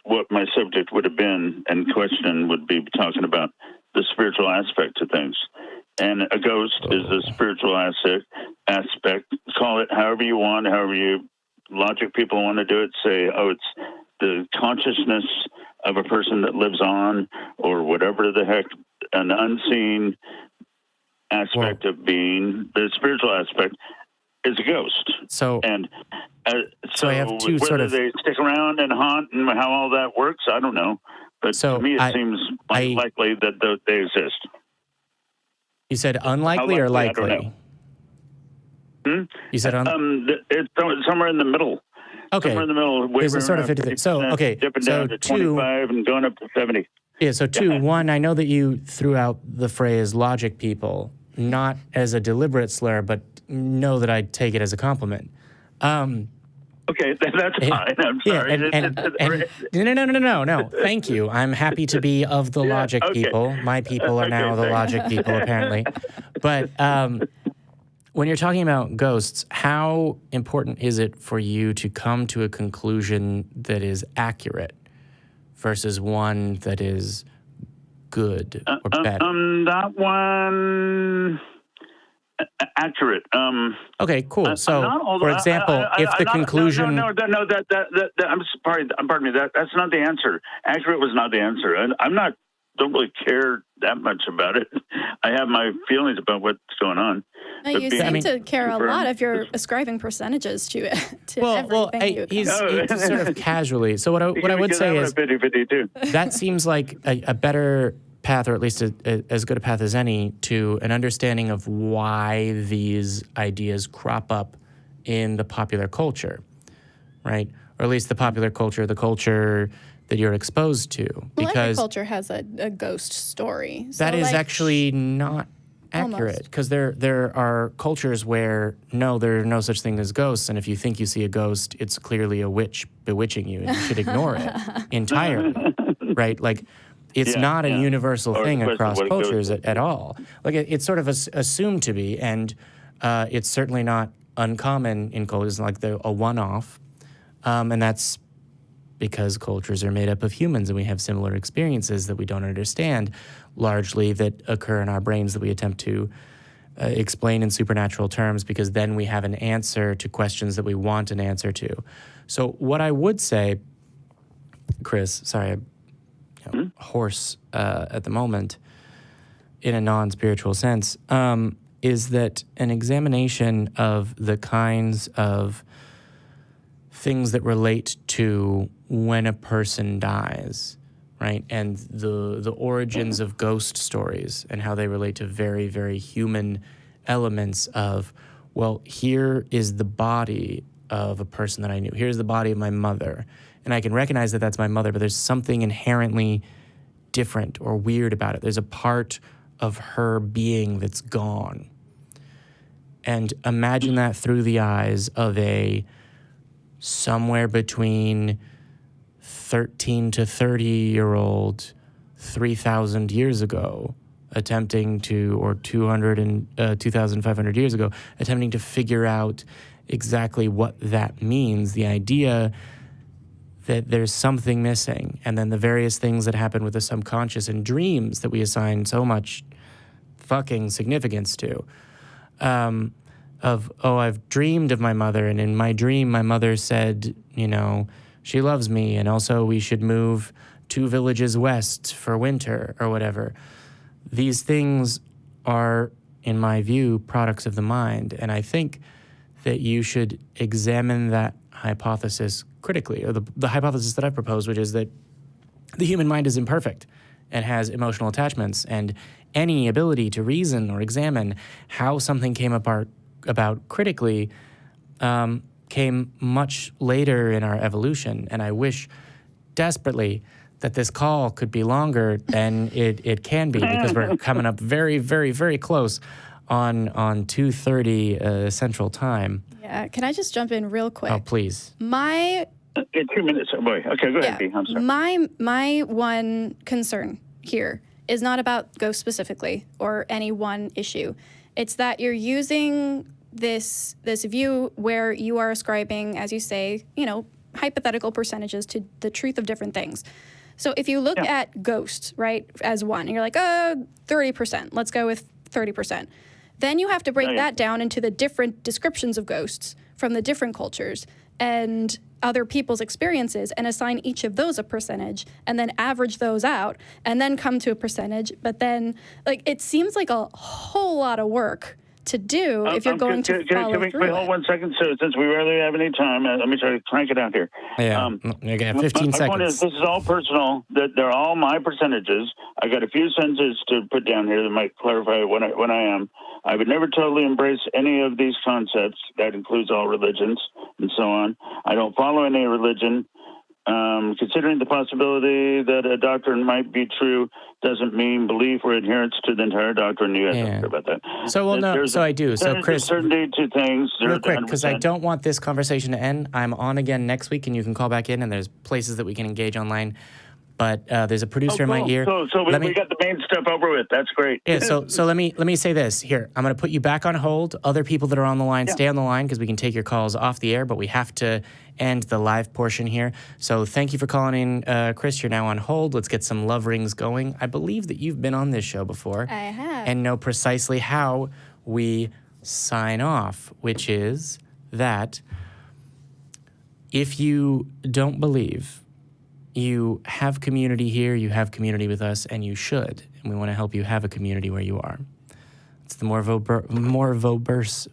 what my subject would have been and question would be talking about the spiritual aspect of things. And a ghost is a spiritual aspect. Call it however you want, however you logic people want to do it. Say, it's the consciousness of a person that lives on, or whatever the heck, an unseen aspect of being. The spiritual aspect is a ghost. So I have two whether they stick around and haunt and how all that works, I don't know. But to me, it seems likely that they exist. You said unlikely or likely? I don't know. You said it's somewhere in the middle. Okay. Somewhere in the middle. There's a sort of 50. So, okay. Dipping down to 25 and going up to 70. Yeah, so one, I know that you threw out the phrase logic people, not as a deliberate slur, but know that I take it as a compliment. Okay, that's fine. I'm sorry. No. Thank you. I'm happy to be of the logic people. My people are now the logic people, apparently. But when you're talking about ghosts, how important is it for you to come to a conclusion that is accurate versus one that is good or better? That one accurate. Okay, cool. So, not for example, if the conclusion, pardon me. That's not the answer. Accurate was not the answer. And don't really care that much about it. I have my feelings about what's going on. No, you seem to care a lot if you're ascribing percentages to it. He's sort of casually. So what I would say is that seems like a better path, or at least as good a path as any, to an understanding of why these ideas crop up in the popular culture, right? Or at least the popular culture, the culture that you're exposed to. Well, every culture has a ghost story. So that is actually not accurate, because there are cultures where there are no such thing as ghosts, and if you think you see a ghost, it's clearly a witch bewitching you, and you should ignore it entirely, right? Like, it's not a universal thing across cultures at all. Like, it's sort of assumed to be, and it's certainly not uncommon in cultures, like a one-off, and that's because cultures are made up of humans, and we have similar experiences that we don't understand, largely that occur in our brains that we attempt to explain in supernatural terms, because then we have an answer to questions that we want an answer to. So what I would say, Chris, sorry, I'm hoarse at the moment in a non-spiritual sense, is that an examination of the kinds of things that relate to when a person dies, right? And the origins of ghost stories and how they relate to very, very human elements of, well, here is the body of a person that I knew. Here's the body of my mother. And I can recognize that that's my mother, but there's something inherently different or weird about it. There's a part of her being that's gone. And imagine that through the eyes of a somewhere between 13 to 30-year-old 3,000 years ago attempting to, or 2,500 years ago, attempting to figure out exactly what that means, the idea that there's something missing, and then the various things that happen with the subconscious and dreams that we assign so much fucking significance to. I've dreamed of my mother, and in my dream, my mother said, she loves me, and also we should move 2 villages west for winter or whatever. These things are, in my view, products of the mind, and I think that you should examine that hypothesis critically, or the hypothesis that I've proposed, which is that the human mind is imperfect and has emotional attachments, and any ability to reason or examine how something came about critically came much later in our evolution. And I wish desperately that this call could be longer than it can be, because we're coming up very, very, very close on 2:30 Central Time. Yeah, can I just jump in real quick? Oh, please. My 2 minutes. Oh boy. Okay, go ahead, B. I'm sorry. My one concern here is not about ghosts specifically or any one issue. It's that you're using this view where you are ascribing, as you say, hypothetical percentages to the truth of different things. So if you look at ghosts, right, as one, and you're like, 30%, let's go with 30%. Then you have to break that down into the different descriptions of ghosts from the different cultures and other people's experiences, and assign each of those a percentage, and then average those out, and then come to a percentage. But then, it seems like a whole lot of work to do if you're going to follow through. Can we hold 1 second? So since we rarely have any time, let me try to crank it out here. Yeah, you got 15 seconds. My point is, this is all personal. That they're all my percentages. I got a few sentences to put down here that might clarify what I am. I would never totally embrace any of these concepts. That includes all religions and so on. I don't follow any religion. Considering the possibility that a doctrine might be true doesn't mean belief or adherence to the entire doctrine. You guys don't care about that. I do. So, Chris, certainty to things. Real quick, because I don't want this conversation to end. I'm on again next week, and you can call back in, and there's places that we can engage online. But there's a producer in my cool. ear. So we got the main stuff over with. That's great. Yeah. So let me say this here. I'm going to put you back on hold. Other people that are on the line, stay on the line because we can take your calls off the air. But we have to end the live portion here. So thank you for calling in, Chris. You're now on hold. Let's get some love rings going. I believe that you've been on this show before. I have. And know precisely how we sign off, which is that if you don't believe, you have community here, you have community with us, and you should. And we want to help you have a community where you are. It's the more verbose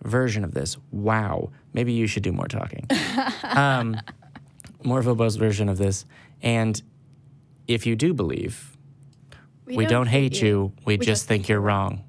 version of this. Wow. Maybe you should do more talking. More verbose version of this. And if you do believe, we don't hate you. We just think you're wrong.